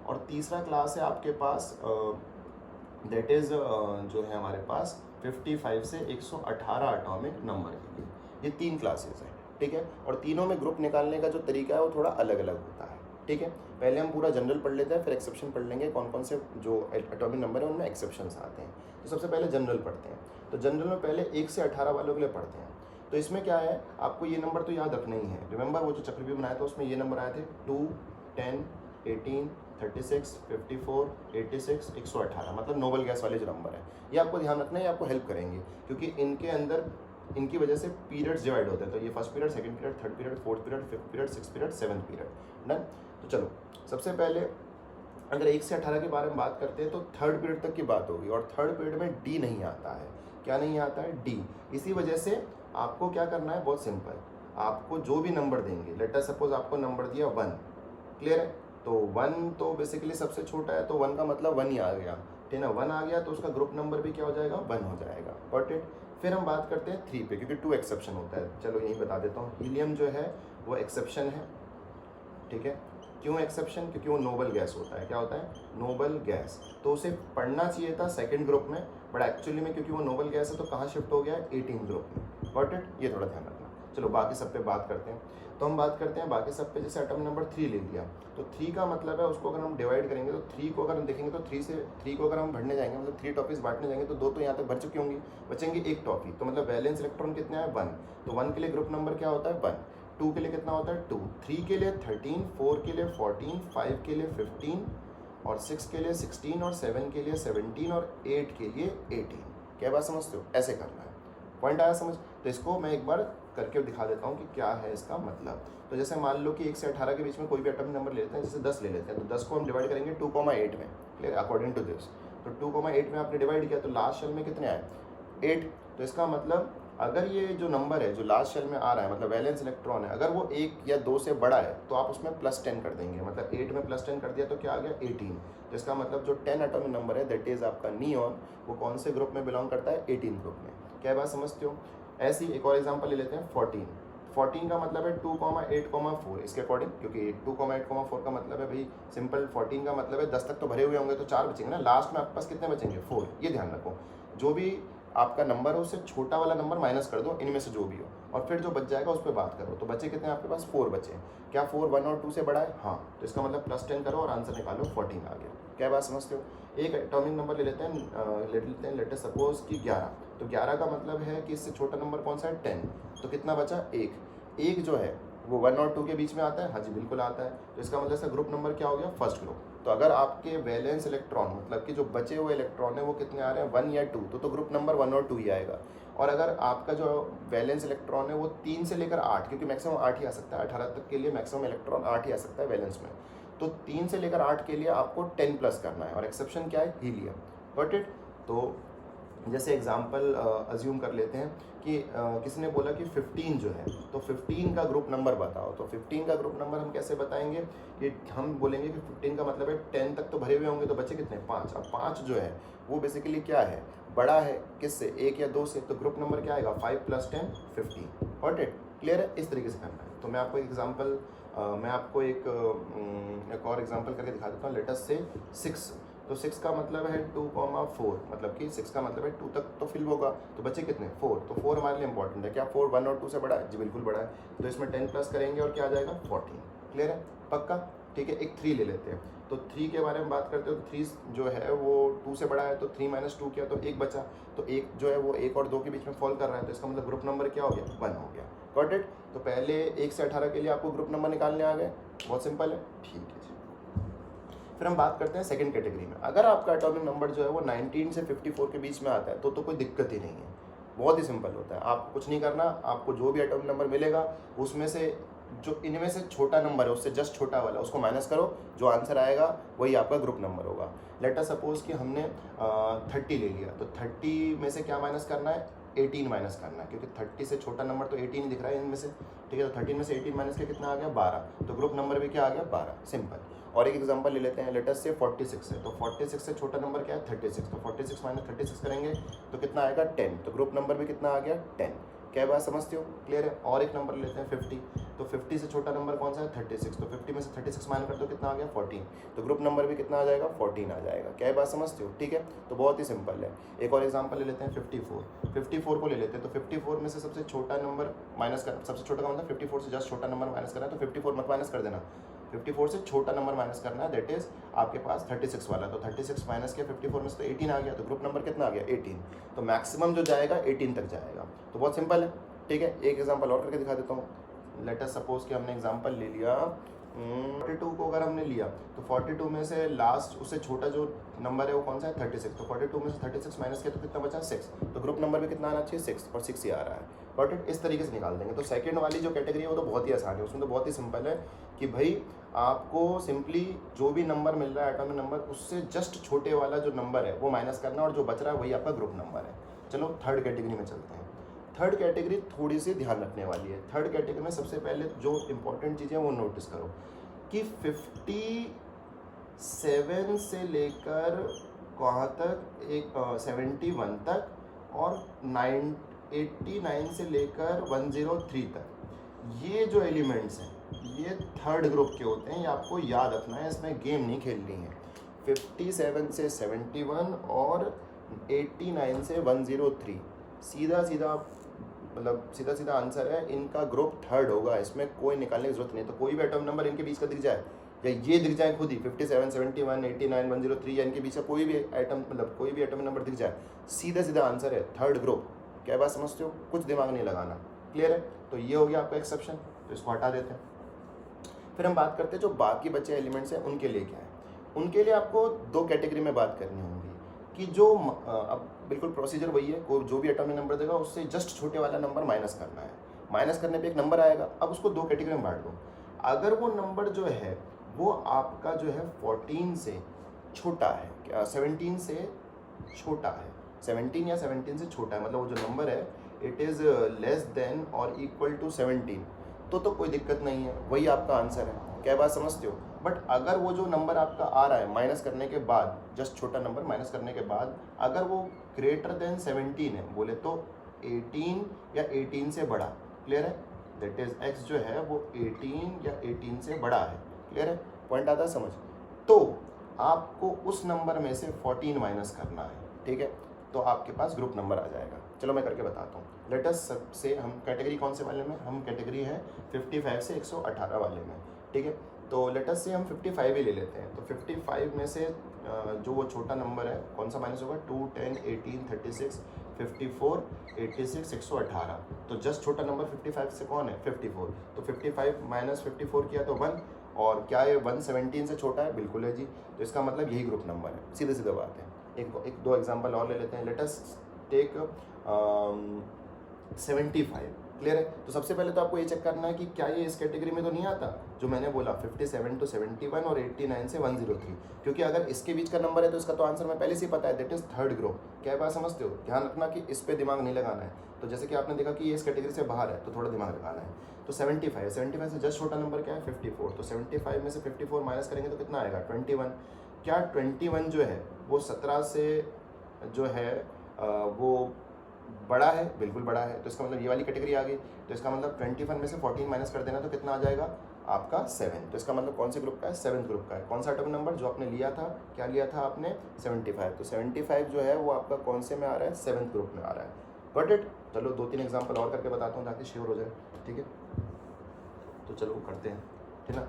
A: और तीसरा क्लास है आपके पास दैट इज़ जो है हमारे पास 55 से 118 एटॉमिक नंबर के लिए। ये 3 क्लासेस हैं। ठीक है, और तीनों में ग्रुप निकालने का जो तरीका है वो थोड़ा अलग अलग होता है। ठीक है, पहले हम पूरा जनरल पढ़ लेते हैं, फिर एक्सेप्शन पढ़ लेंगे, कौन कौन से जो एटॉमिक नंबर है उनमें एक्सेप्शंस आते हैं। तो सबसे पहले जनरल पढ़ते हैं। तो जनरल में पहले 1 से 18 वालों के लिए पढ़ते हैं। तो इसमें क्या है, आपको ये नंबर तो याद रखना ही है। रिमेंबर वो जो चक्रव्यूह बनाया था उसमें ये नंबर आए थे 2, 10, 18, 36, 54, 86, 118, मतलब नोबल गैस वाले जो नंबर है, ये आपको ध्यान रखना है, ये आपको हेल्प करेंगे, क्योंकि इनके अंदर इनकी वजह से पीरियड्स डिवाइड होते हैं। तो ये first period, second period, third period, fourth period, fifth period, sixth period, seventh period. Done. तो चलो, सबसे पहले अगर 1 से 18 के बारे में बात करते हैं तो थर्ड पीरियड तक की बात होगी, और थर्ड पीरियड में डी नहीं आता है। क्या नहीं आता है, डी। इसी वजह से आपको क्या करना है, बहुत सिंपल, आपको जो भी नंबर देंगे, लेट अस सपोज आपको नंबर दिया 1, क्लियर है, तो 1 तो बेसिकली सबसे छोटा है, तो 1 का मतलब 1 ही आ गया। ठीक है ना, 1 आ गया तो उसका ग्रुप नंबर भी क्या हो जाएगा, 1 हो जाएगा। Got it. फिर हम बात करते हैं 3 पे, क्योंकि 2 एक्सेप्शन होता है। चलो यही बता देता हूँ, हीलियम जो है वो एक्सेप्शन है। ठीक है, क्यों एक्सेप्शन, क्योंकि वो नोबल गैस होता है। क्या होता है, नोबल गैस। तो उसे पढ़ना चाहिए था सेकंड ग्रुप में, बट एक्चुअली में क्योंकि वो नोबल गैस है तो कहाँ शिफ्ट हो गया है, 18 ग्रुप में। गॉट इट, ये थोड़ा ध्यान रखना। चलो बाकी सब पे बात करते हैं। तो हम बात करते हैं बाकी सब पे। जैसे एटॉमिक नंबर 3 ले लिया, तो 3 का मतलब है उसको अगर हम डिवाइड करेंगे तो 3 को अगर हम देखेंगे तो 3 को अगर हम भरने जाएंगे, मतलब 3 टॉफीज बांटने जाएंगे तो 2 तो यहाँ तक भर चुकी होंगी, बचेंगे 1 टॉफी। तो मतलब वैलेंस इलेक्ट्रॉन कितने आए, 1। तो 1 के लिए ग्रुप नंबर क्या होता है, 1। 2 के लिए कितना होता है, 2। 3 के लिए 13, 4 के लिए 14, 5 के लिए 15, और 6 के लिए 16, और 7 के लिए 17, और 8 के लिए 18। क्या बात समझते हो, ऐसे करना है। पॉइंट आया समझ। तो इसको मैं एक बार करके दिखा देता हूँ कि क्या है इसका मतलब। तो जैसे मान लो कि 1 से 18 के बीच में कोई भी एटॉमिक नंबर ले लेते हैं, जैसे 10 ले लेते हैं, तो 10 को हम डिवाइड करेंगे 2,8 में, क्लियर, अकॉर्डिंग टू दिस। तो 2,8 में आपने डिवाइड किया तो लास्ट शेल में कितने आए, 8। तो इसका मतलब अगर ये जो नंबर है जो लास्ट शेल में आ रहा है, मतलब वैलेंस इलेक्ट्रॉन है, अगर वो 1 या 2 से बड़ा है तो आप उसमें +10 कर देंगे। मतलब 8 में +10 कर दिया तो क्या आ गया, 18। तो इसका मतलब जो 10 एटॉमिक नंबर है दैट इज़ आपका नियॉन, वो कौन से ग्रुप में बिलोंग करता है, 18 ग्रुप में। क्या बात समझते हो। ऐसी एक और एग्जांपल ले लेते हैं 14। 14 का मतलब है 2,8,4 इसके अकॉर्डिंग, क्योंकि 2,8,4 का मतलब है भाई सिंपल, 14 का मतलब है 10 तक तो भरे हुए होंगे तो 4 बचेंगे ना, लास्ट में आपके पास कितने बचेंगे, 4। ये ध्यान रखो, जो भी आपका नंबर है उससे छोटा वाला नंबर माइनस कर दो, इनमें से जो भी हो, और फिर जो बच जाएगा उस पर बात करो। तो बचे कितने आपके पास, 4 बचे। क्या 4 1 और 2 से बड़ा है, हाँ। तो इसका मतलब +10 करो और आंसर निकालो, 14 आ गया। क्या बात समझते हो। एक एटॉमिक नंबर ले लेते हैं, लेट अस सपोज कि 11। तो 11 का मतलब है कि इससे छोटा नंबर कौन सा है, 10। तो कितना बचा, 1 जो है वो 1 और 2 के बीच में आता है, हाँ जी बिल्कुल आता है। तो इसका मतलब इसका ग्रुप नंबर क्या हो गया, फर्स्ट ग्रुप। तो अगर आपके वैलेंस इलेक्ट्रॉन मतलब कि जो बचे हुए इलेक्ट्रॉन है वो कितने आ रहे हैं 1 या 2, तो ग्रुप नंबर 1 और 2 ही आएगा। और अगर आपका जो वैलेंस इलेक्ट्रॉन है वो 3 से लेकर 8, क्योंकि मैक्सिमम 8 ही आ सकता है, 18 तक के लिए मैक्सिमम इलेक्ट्रॉन 8 ही आ सकता है वैलेंस में, तो 3 से लेकर 8 के लिए आपको 10 प्लस करना है, और एक्सेप्शन क्या है, हीलियम। Got it. तो जैसे एग्जांपल अज्यूम कर लेते हैं कि किसी ने बोला कि 15 जो है, तो 15 का ग्रुप नंबर बताओ। तो 15 का ग्रुप नंबर हम कैसे बताएंगे कि हम बोलेंगे कि 15 का मतलब है 10 तक तो भरे हुए होंगे, तो बचे कितने 5। अब 5 जो है वो बेसिकली क्या है, बड़ा है किससे, 1 या 2 से, तो ग्रुप नंबर क्या आएगा 5 + 10 15। गॉट इट, क्लियर है। इस तरीके से करना है। तो मैं आपको एक एग्जाम्पल एक और एग्जाम्पल करके दिखा देता हूँ। लेट अस से 6, तो 6 का मतलब है 2,4, मतलब कि 6 का मतलब है 2 तक तो फिल होगा, तो बच्चे कितने 4, तो 4 हमारे लिए इंपॉर्टेंट है। क्या 4 1 और 2 से बड़ा है? जी बिल्कुल बड़ा है। तो इसमें 10 प्लस करेंगे और क्या आ जाएगा 14। क्लियर है, पक्का, ठीक है। एक 3 ले लेते हैं, तो 3 के बारे में बात करते हो, तो 3 जो है वो 2 से बड़ा है, तो 3 - 2 किया तो 1 बचा, तो 1 जो है वो 1 और 2 के बीच में फॉल कर रहा है, तो इसका मतलब ग्रुप नंबर क्या हो गया 1 हो गया। Got it. तो पहले 1 से 18 के लिए आपको ग्रुप नंबर निकालने आ गए, बहुत सिंपल है, ठीक है जी। फिर हम बात करते हैं सेकंड कैटेगरी में। अगर आपका एटॉमिक नंबर जो है वो 19 से 54 के बीच में आता है तो कोई दिक्कत ही नहीं है, बहुत ही सिंपल होता है। आपको कुछ नहीं करना, आपको जो भी एटॉमिक नंबर मिलेगा उसमें से जो इनमें से छोटा नंबर है उससे जस्ट छोटा वाला उसको माइनस करो, जो आंसर आएगा वही आपका ग्रुप नंबर होगा। लेट अस सपोज कि हमने 30 ले लिया, तो 30 में से क्या माइनस करना है, 18 माइनस करना है, क्योंकि 30 से छोटा नंबर तो 18 ही दिख रहा है इनमें से, ठीक है। तो 13 में से 18 माइनस के कितना आ गया 12, तो ग्रुप नंबर भी क्या आ गया 12, सिंपल। और एक एग्जांपल ले लेते हैं, लेट अस से 46 है, तो 46 से छोटा नंबर क्या है 36, तो 46 माइनस 36 करेंगे तो कितना आएगा 10, तो ग्रुप नंबर भी कितना आ गया 10। क्या बात समझते हो, क्लियर है। और एक नंबर लेते हैं 50, तो 50 से छोटा नंबर कौन सा है 36, तो 50 में से 36 माइनस कर दो कितना आ गया 14, तो ग्रुप नंबर भी कितना आ जाएगा 14 आ जाएगा। क्या बात समझते हो, ठीक है। तो बहुत ही सिंपल है। एक और एग्जांपल ले लेते हैं 54 को ले लेते हैं, तो 54 में से सबसे छोटा नंबर माइनस कर, सबसे छोटा का मतलब 54 से जस्ट छोटा नंबर माइनस करना है, तो 54 मत माइनस कर देना, 54 से छोटा नंबर माइनस करना है, दैट इज आपके पास 36 वाला, तो 36 माइनस किया 54 में से तो 18 आ गया, तो ग्रुप नंबर कितना आ गया 18, तो मैक्सिमम जो जाएगा 18 तक जाएगा। तो बहुत सिंपल है, ठीक है। एक एग्जांपल और करके दिखा देता हूँ। लेट अस सपोज कि हमने एग्जांपल ले लिया 42 को, अगर हमने लिया तो 42 में से लास्ट उससे छोटा जो नंबर है वो कौन सा है 36, तो 42 में से 36 माइनस किया तो कितना बचा 6, तो ग्रुप नंबर भी कितना आना चाहिए 6, और 6 ही आ रहा है। बट इस तरीके से निकाल देंगे। तो सेकंड वाली जो कैटेगरी है वो तो बहुत ही आसान है, उसमें तो बहुत ही सिंपल है कि भाई आपको सिंपली जो भी नंबर मिल रहा है एटॉमिक नंबर उससे जस्ट छोटे वाला जो नंबर है वो माइनस करना, और जो बच रहा है वही आपका ग्रुप नंबर है। चलो थर्ड कैटेगरी में चलते हैं। थर्ड कैटेगरी थोड़ी सी ध्यान रखने वाली है। थर्ड कैटेगरी में सबसे पहले जो इंपॉर्टेंट चीज़ें वो नोटिस करो कि 57 से लेकर कहाँ तक, एक 71 तक, और 89 से लेकर 103 तक, ये जो एलिमेंट्स हैं ये थर्ड ग्रुप के होते हैं। ये आपको याद रखना है, इसमें गेम नहीं खेलनी है। 57 से 71 और 89 से 103 सीधा सीधा मतलब सीधा सीधा आंसर है, इनका ग्रुप थर्ड होगा, इसमें कोई निकालने की जरूरत नहीं। तो कोई भी एटॉमिक नंबर इनके बीच का दिख जाए या ये दिख जाए खुद ही 57, 71, 89, 103 या इनके बीच का कोई भी कोई भी एटॉमिक नंबर दिख जाए, सीधा सीधा आंसर है थर्ड ग्रुप। क्या बात समझते हो, कुछ दिमाग नहीं लगाना, क्लियर है। तो ये हो गया आपका एक्सेप्शन, तो इसको हटा देते हैं। फिर हम बात करते हैं जो बाकी बचे एलिमेंट्स हैं उनके लिए क्या है। उनके लिए आपको दो कैटेगरी में बात करनी होगी कि जो अब बिल्कुल प्रोसीजर वही है, कोई जो भी एटॉमिक नंबर देगा उससे जस्ट छोटे वाला नंबर माइनस करना है। माइनस करने पे एक नंबर आएगा, अब उसको दो कैटेगरी में बांट दो। अगर वो नंबर जो है वो आपका जो है 14 से छोटा है, क्या 17 से छोटा है, 17 या 17 से छोटा है, मतलब वो जो नंबर है इट इज़ लेस देन और इक्वल टू 17, तो कोई दिक्कत नहीं है, वही आपका आंसर है। क्या बात समझते हो। बट अगर वो जो नंबर आपका आ रहा है माइनस करने के बाद, जस्ट छोटा नंबर माइनस करने के बाद, अगर वो ग्रेटर देन 17 है बोले तो 18 या 18 से बड़ा, क्लियर है, दैट इज एक्स जो है वो 18 या 18 से बड़ा है, क्लियर है, पॉइंट आता है समझ। तो आपको उस नंबर में से 14 माइनस करना है, ठीक है, तो आपके पास ग्रुप नंबर आ जाएगा। चलो मैं करके बताता हूँ। लेटस से हम कैटेगरी कौन से वाले में, हम कैटेगरी है 55 से 118 वाले में, ठीक है। तो लेटस से हम 55 ही ले लेते हैं। तो 55 में से जो वो छोटा नंबर है कौन सा माइनस होगा, 2, 10, 18, 36, 54, 86, 118। तो जस्ट छोटा नंबर 55 से कौन है 54, तो 55 माइनस 54 किया तो 1, और क्या ये 117 से छोटा है? बिल्कुल है जी। तो इसका मतलब यही ग्रुप नंबर है, सीधे सीधे बात है। एक दो एग्जांपल और ले लेते हैं। Let us take 75। क्लियर है? तो सबसे पहले तो आपको ये चेक करना है कि क्या ये इस कैटेगरी में तो नहीं आता, जो मैंने बोला 57 to 71 और 89 से 103, क्योंकि अगर इसके बीच का नंबर है तो इसका तो आंसर मैं पहले से ही पता है, दैट इज थर्ड ग्रुप। क्या बात समझते हो? ध्यान रखना कि इस पे दिमाग नहीं लगाना है। तो जैसे कि आपने देखा कि ये इस कैटेगरी से बाहर है तो थोड़ा दिमाग लगाना है। तो 75 से जस्ट छोटा नंबर क्या है? 54। तो 75 में से 54 माइनस करेंगे तो कितना आएगा? 21। क्या 21 जो है वो 17 से जो है वो बड़ा है? बिल्कुल बड़ा है। तो इसका मतलब ये वाली कैटेगरी आ गई। तो इसका मतलब 21 में से 14 माइनस कर देना तो कितना आ जाएगा? आपका 7। तो इसका मतलब कौन से ग्रुप का है? 7th ग्रुप का है। कौन सा एटॉमिक नंबर जो आपने लिया था? क्या लिया था आपने? 75। तो 75 जो है वो आपका कौन से में आ रहा है? 7th ग्रुप में आ रहा है। Got it? चलो 2-3 एग्जाम्पल और करके बताता हूँ ताकि श्योर हो जाए। ठीक है, तो चलो करते हैं। ठीक है ना,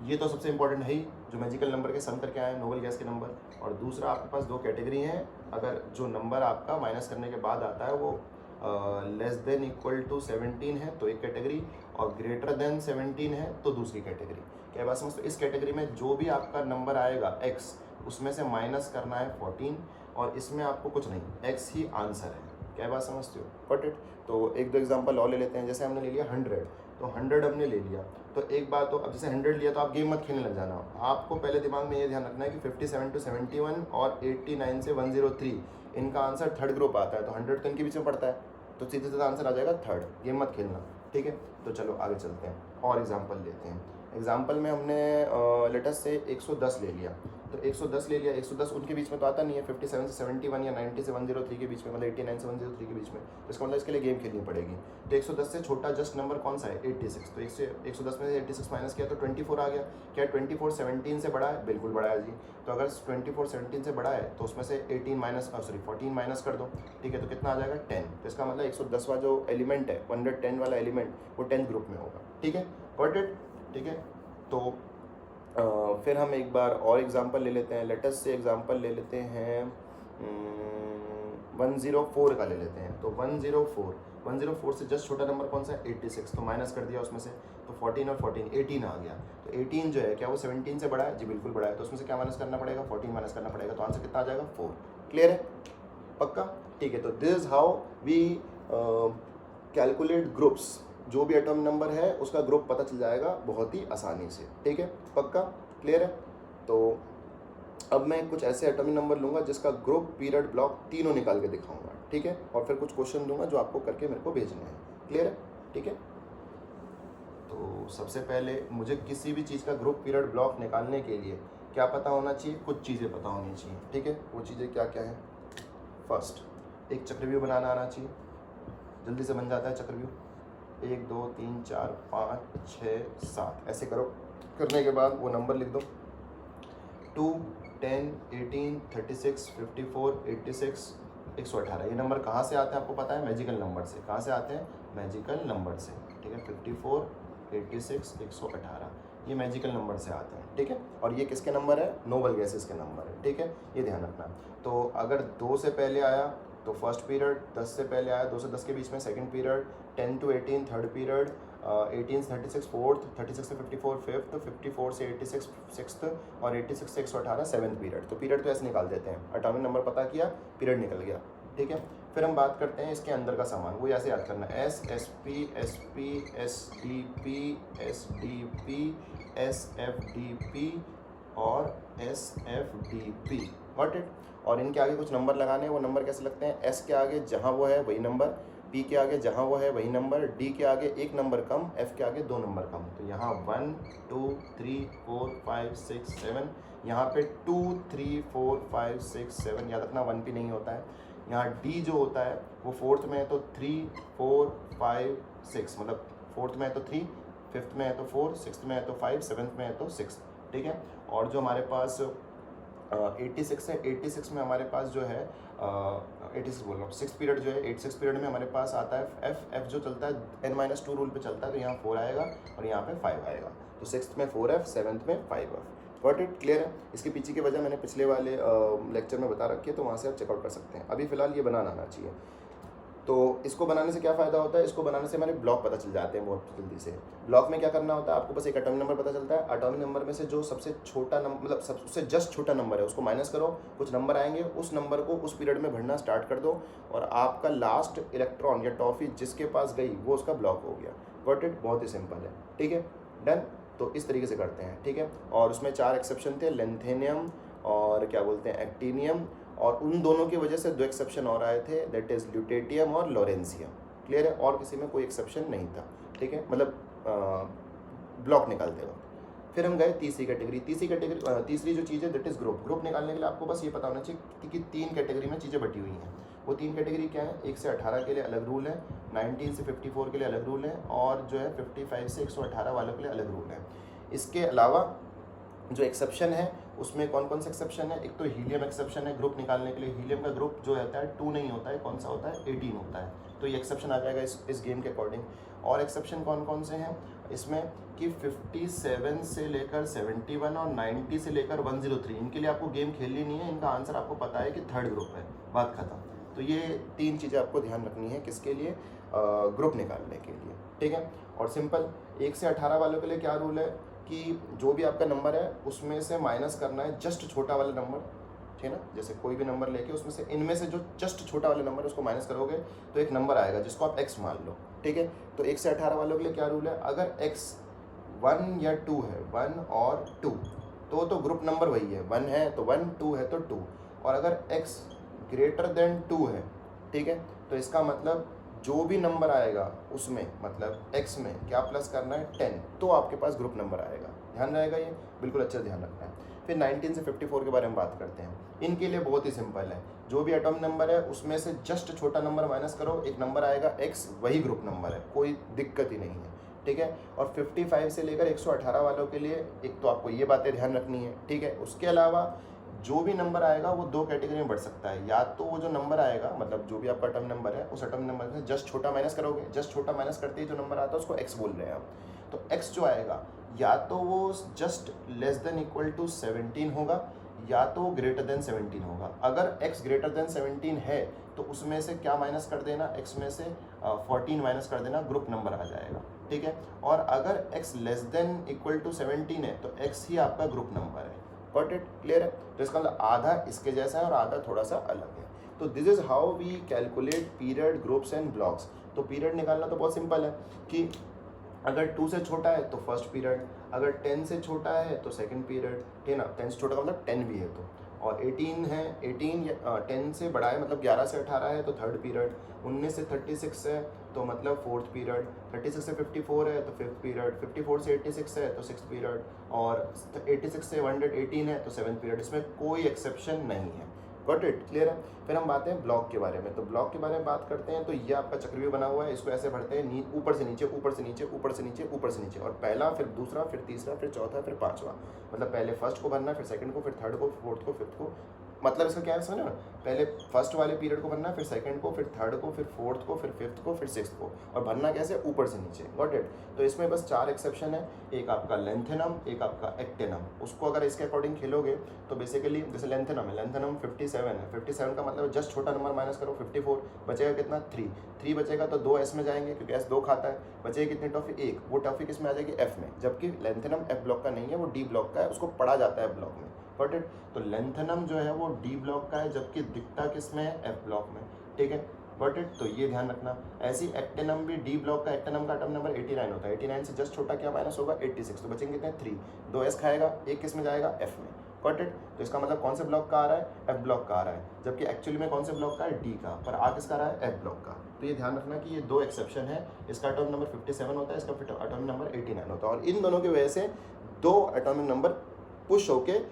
A: ये तो सबसे इंपॉर्टेंट है ही, जो मैजिकल नंबर के सम करके आए, नोबल गैस के नंबर। और दूसरा आपके पास दो कैटेगरी हैं, अगर जो नंबर आपका माइनस करने के बाद आता है वो लेस देन इक्वल टू 17 है तो एक कैटेगरी, और ग्रेटर देन 17 है तो दूसरी कैटेगरी। क्या बात समझते हो? इस कैटेगरी में जो भी आपका नंबर आएगा x, उसमें से माइनस करना है 14, और इसमें आपको कुछ नहीं, x ही आंसर है। क्या बात समझते हो? Got it? तो एक दो एग्जांपल और ले लेते हैं। जैसे हमने ले लिया 100, तो 100 हमने ले लिया। तो एक बात, तो अब जैसे 100 लिया तो आप गेम मत खेलने लग जाना। आपको पहले दिमाग में ये ध्यान रखना है कि 57 to 71 और 89 से 103 इनका आंसर थर्ड ग्रुप आता है। तो 100 तो इनके बीच में पड़ता है, तो सीधे सीधा आंसर आ जाएगा थर्ड। गेम मत खेलना, ठीक है? तो चलो आगे चलते हैं और एग्जाम्पल लेते हैं। एग्जाम्पल में हमने लेटेस्ट से 110 ले लिया। तो 110 ले लिया। 110 उनके बीच में तो आता नहीं है, 57 से 71 या 90 से 103 के बीच में, मतलब 89 से 103 के बीच में। तो इसका मतलब इसके लिए गेम खेलनी पड़ेगी। तो 110 से छोटा जस्ट नंबर कौन सा है? 86। तो 110 में से 86 माइनस किया तो 24 आ गया। क्या 24 17 से बड़ा है? बिल्कुल बड़ा है जी। तो अगर 24 17 से बड़ा है तो उसमें से 14 माइनस कर दो, ठीक है? तो कितना आ जाएगा? 10। तो इसका मतलब 110 वाला जो एलिमेंट है, 110 वाला एलिमेंट, वो 10th ग्रुप में होगा। ठीक है, गॉट इट? ठीक है, तो फिर हम एक बार और एग्जांपल ले लेते हैं। लेटेस्ट से एग्जांपल ले लेते हैं 104 का ले लेते हैं। तो 104 से जस्ट छोटा नंबर कौन सा है? 86। तो माइनस कर दिया उसमें से, तो 14 और 14 18 आ गया। तो 18 जो है क्या वो 17 से बड़ा है? जी बिल्कुल बड़ा है। तो उसमें से क्या माइनस करना पड़ेगा? 14 माइनस करना पड़ेगा। तो आंसर कितना आ जाएगा? 4। क्लियर है? पक्का? ठीक है, तो this is how we calculate groups. जो भी एटॉमिक नंबर है उसका ग्रुप पता चल जाएगा बहुत ही आसानी से। ठीक है, पक्का? क्लियर है? तो अब मैं कुछ ऐसे एटॉमिक नंबर लूँगा जिसका ग्रुप, पीरियड, ब्लॉक तीनों निकाल के दिखाऊंगा। ठीक है, और फिर कुछ क्वेश्चन दूंगा जो आपको करके मेरे को भेजने हैं। क्लियर है? ठीक है, तो सबसे पहले मुझे किसी भी चीज़ का ग्रुप, पीरियड, ब्लॉक निकालने के लिए क्या पता होना चाहिए? कुछ चीज़ें पता होनी चाहिए। ठीक है, वो चीज़ें क्या क्या हैं? फर्स्ट, एक चक्रव्यूह बनाना आना चाहिए। जल्दी से बन जाता है चक्रव्यूह। 1 2 3 4 5 6 7 ऐसे करो। करने के बाद वो नंबर लिख दो, 2 10 18 36 54 86 118। ये नंबर कहाँ से आते हैं आपको पता है? मैजिकल नंबर से। कहाँ से आते हैं? मैजिकल नंबर से। ठीक है, 54 86 118 ये मैजिकल नंबर से आते हैं। ठीक है, और ये किसके नंबर है? नोबल गैसेस के नंबर है। ठीक है, ये ध्यान रखना। तो अगर 2 से पहले आया तो फर्स्ट पीरियड, 10 से पहले आया 2 से 10 के बीच में second period, 10 to 18 third period, 18 से 36 फोर्थ, 36 से 54 फिफ्थ, 54 से 86 सिक्स्थ, और 86 से 118 सेवन्थ पीरियड। तो पीरियड तो ऐसे निकाल देते हैं, एटॉमिक नंबर पता किया, पीरियड निकल गया। ठीक है, फिर हम बात करते हैं इसके अंदर का सामान। वो ऐसे याद करना, s s p s p s d p s d p s f d p और s f d p. Got it? और इनके आगे कुछ नंबर लगाने हैं। वो नंबर कैसे लगते हैं? एस के आगे जहाँ वो है वही नंबर, पी के आगे जहाँ वो है वही नंबर, डी के आगे एक नंबर कम, एफ के आगे 2 नंबर कम। तो यहाँ 1 2 3 4 5 6 7, यहाँ पे 2 3 4 5 6 7 याद रखना, 1 भी नहीं होता है। यहाँ डी जो होता है वो फोर्थ में है तो 3 4 5 6, मतलब फोर्थ में है तो 3, फिफ्थ में है तो 4, सिक्स्थ में है तो 5, सेवन्थ में है तो 6। ठीक है, और जो हमारे पास 86 है, 86 में हमारे पास जो है 86 बोल रहा हूँ, 6th पीरियड जो है 86 पीरियड में हमारे पास आता है एफ जो चलता है n-2 रूल पे चलता है। तो यहाँ 4 आएगा और यहाँ पे 5 आएगा। तो 6th में 4F, 7th में 5F। Got it? क्लियर है? इसके पीछे की वजह मैंने पिछले वाले लेक्चर में बता रखी है, तो वहाँ से आप चेकआउट कर सकते हैं। अभी फिलहाल ये बनाना आना चाहिए। तो इसको बनाने से क्या फ़ायदा होता है, इसको बनाने से हमारे ब्लॉक पता चल जाते हैं बहुत जल्दी से। ब्लॉक में क्या करना होता है, आपको बस एक एटॉमिक नंबर पता चलता है, एटॉमिक नंबर में से जो सबसे छोटा नंबर, मतलब सबसे जस्ट छोटा नंबर है, उसको माइनस करो, कुछ नंबर आएंगे, उस नंबर को उस पीरियड में भरना स्टार्ट कर दो, और आपका लास्ट इलेक्ट्रॉन या टॉफ़ी जिसके पास गई वो उसका ब्लॉक हो गया। Got it? बहुत ही सिंपल है, ठीक है, डन। तो इस तरीके से करते हैं, ठीक है। और उसमें 4 एक्सेप्शन थे, लेंथेनियम और क्या बोलते हैं एक्टिनियम, और उन दोनों की वजह से 2 एक्सेप्शन और आए थे, दैट इज़ ल्यूटेटियम और लॉरेंसियम। क्लियर है? और किसी में कोई एक्सेप्शन नहीं था, ठीक है, मतलब ब्लॉक निकालते वक्त। फिर हम गए तीसरी कैटेगरी। तीसरी जो चीज़ है दैट इज़ ग्रुप। ग्रुप निकालने के लिए आपको बस ये पता होना चाहिए कि 3 कैटेगरी में चीज़ें बटी हुई हैं। वो 3 कैटेगरी क्या है? 1 से 18 के लिए अलग रूल है, 19 से 54 के लिए अलग रूल है, और जो है 55 से 118 वालों के लिए अलग रूल है। इसके अलावा जो एक्सेप्शन है उसमें कौन कौन से एक्सेप्शन है? एक तो हीलियम एक्सेप्शन है ग्रुप निकालने के लिए। हीलियम का ग्रुप जो रहता है 2 नहीं होता है, कौन सा होता है? 18 होता है। तो ये एक्सेप्शन आ जाएगा इस गेम के अकॉर्डिंग। और एक्सेप्शन कौन कौन से हैं इसमें कि 57 से लेकर 71 और 90 से लेकर 103, इनके लिए आपको गेम खेलनी नहीं है, इनका आंसर आपको पता है कि थर्ड ग्रुप है, बात खत्म। तो ये 3 चीज़ें आपको ध्यान रखनी है, किसके लिए? ग्रुप निकालने के लिए, ठीक है। और सिंपल 1 से 18 वालों के लिए क्या रूल है कि जो भी आपका नंबर है उसमें से माइनस करना है जस्ट छोटा वाला नंबर, ठीक है ना। जैसे कोई भी नंबर लेके उसमें से इनमें से जो जस्ट छोटा वाला नंबर है उसको माइनस करोगे तो एक नंबर आएगा जिसको आप x मान लो, ठीक है। तो 1 से 18 वालों के लिए क्या रूल है? अगर x 1 या 2 है, 1 और 2, तो ग्रुप नंबर वही है, 1 है तो 1, 2 है तो 2। और अगर x ग्रेटर देन 2 है, ठीक है, तो इसका मतलब जो भी नंबर आएगा उसमें, मतलब x में क्या प्लस करना है? 10, तो आपके पास ग्रुप नंबर आएगा। ध्यान रहेगा, ये बिल्कुल अच्छे से ध्यान रखना है। फिर 19 से 54 के बारे में बात करते हैं। इनके लिए बहुत ही सिंपल है, जो भी एटॉमिक नंबर है उसमें से जस्ट छोटा नंबर माइनस करो, एक नंबर आएगा x, वही ग्रुप नंबर है, कोई दिक्कत ही नहीं है, ठीक है। और 55 से लेकर 118 वालों के लिए एक तो आपको ये बातें ध्यान रखनी है, ठीक है। उसके अलावा जो भी नंबर आएगा वो 2 कैटेगरी में बढ़ सकता है। या तो वो जो नंबर आएगा, मतलब जो भी आपका एटॉमिक नंबर है, उस एटॉमिक नंबर से जस्ट छोटा माइनस करोगे, जस्ट छोटा माइनस करते ही जो नंबर आता है उसको x बोल रहे हैं आप। तो x जो आएगा या तो वो just less than equal to 17 होगा, या तो वो ग्रेटर देन 17 होगा। अगर x ग्रेटर देन 17 है तो उसमें से क्या माइनस कर देना? x में से 14 माइनस कर देना, ग्रुप नंबर आ जाएगा, ठीक है। और अगर x less than equal to 17 है तो x ही आपका ग्रुप नंबर है। Got it? क्लियर है? तो इसका मतलब आधा इसके जैसा है और आधा थोड़ा सा अलग है। तो this is how we calculate period, groups and blocks. तो पीरियड निकालना तो बहुत सिंपल है कि अगर 2 से छोटा है तो फर्स्ट पीरियड, अगर 10 से छोटा है तो सेकंड पीरियड, ठीक है ना। 10 से छोटा का मतलब 10 भी है तो, और 18 है, 10 से बड़ा है मतलब 11 से 18 है तो थर्ड पीरियड, 19 से 36 है तो मतलब फोर्थ पीरियड, 36 से 54 है तो फिफ्थ पीरियड, 54 से 86 है तो सिक्स्थ पीरियड, और 86 से 118 है तो सेवन्थ पीरियड। इसमें कोई एक्सेप्शन नहीं है। Got it? क्लियर है? फिर हम बात हैं ब्लॉक के बारे में। तो ब्लॉक के बारे में बात करते हैं तो ये आपका चक्रव्यूह बना हुआ है, इसको ऐसे भरते हैं ऊपर से नीचे, ऊपर से नीचे, ऊपर से नीचे, ऊपर से नीचे, और पहला, फिर दूसरा, फिर तीसरा, फिर चौथा, फिर पांचवा। मतलब पहले फर्स्ट को भरना है, फिर सेकंड को, फिर थर्ड को, फोर्थ को, फिफ्थ को। मतलब इसका क्या है समझो ना, पहले फर्स्ट वाले पीरियड को भरना है, फिर सेकंड को, फिर थर्ड को, फिर फोर्थ को, फिर फिफ्थ को, फिर सिक्स्थ को, और भरना कैसे? ऊपर से नीचे। Got it? तो इसमें बस 4 एक्सेप्शन है, एक आपका लेंथेनम, एक आपका एक्टेनम। उसको अगर इसके अकॉर्डिंग खेलोगे तो बेसिकली जैसे लेंथेनम है, लेंथेनम 57 है, 57 का मतलब जस्ट छोटा नंबर माइनस करो, 54 बचेगा कितना? 3 बचेगा तो 2 एस में जाएंगे क्योंकि एस 2 खाता है, बचेगी कितनी टॉफी? 1। वो टॉफी किस में आ जाएगी? एफ में, जबकि लेंथेनम एफ ब्लॉक का नहीं है, वो डी ब्लॉक का है, उसको पढ़ा जाता है ब्लॉक में। Got it? तो लेंथेनम जो है वो डी ब्लॉक का है, जबकि दिखता किस में है? एफ ब्लॉक में, ठीक है। Got it? तो ये ध्यान रखना। ऐसी एक्टेनम भी डी ब्लॉक का, एक्टेनम का एटम नंबर 89 होता है, 89 से जस्ट छोटा क्या माइनस होगा? 86, तो बचेंगे कितने? 3। 2 एस खाएगा, एक किस में जाएगा? एफ में। Got it? तो इसका मतलब कौन से ब्लॉक का आ रहा है? एफ ब्लॉक का आ रहा है, जबकि एक्चुअली में कौन से ब्लॉक का है? डी का, पर आ किसका रहा है? एफ ब्लॉक का। तो ये ध्यान रखना कि ये 2 एक्सेप्शन है, इसका एटॉमिक नंबर 57 होता है, इसका एटॉमिक नंबर 89 होता है, और इन दोनों की वजह से 2 एटॉमिक नंबर पुश होके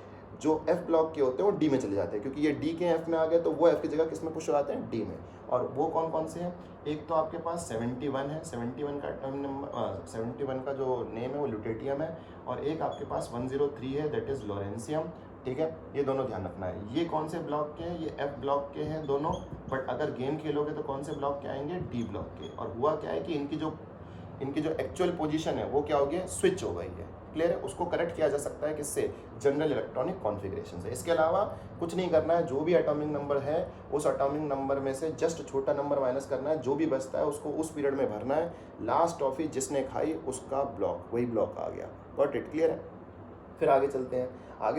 A: जो एफ ब्लॉक के होते हैं वो डी में चले जाते हैं, क्योंकि ये डी के एफ में आ गए तो वो एफ की जगह किस में पुश हो जाते हैं? डी में। और वो कौन कौन से हैं? एक तो आपके पास 71 है, 71 का एटॉमिक नंबर 71 का जो नेम है वो ल्यूटेटियम है, और एक आपके पास 103 है, दैट इज लॉरेंसियम, ठीक है। ये दोनों ध्यान रखना है। ये कौन से ब्लॉक के हैं? ये एफ ब्लॉक के हैं दोनों, बट अगर गेम खेलोगे तो कौन से ब्लॉक के आएंगे? डी ब्लॉक के। और हुआ क्या है कि इनकी जो एक्चुअल पोजीशन है वो क्या हो गया, स्विच हो गई है। क्लियर है, उसको करेक्ट किया जा सकता है किससे, जनरल इलेक्ट्रॉनिक कॉन्फ़िगरेशन से। इसके अलावा कुछ नहीं करना है, जो भी एटॉमिक नंबर है उस एटॉमिक नंबर में से जस्ट छोटा नंबर माइनस करना है, जो भी बचता है उसको उस पीरियड में भरना है। लास्ट टॉफी जिसने खाई उसका ब्लॉक, वही ब्लॉक आ गया। गॉट इट, क्लियर है। फिर आगे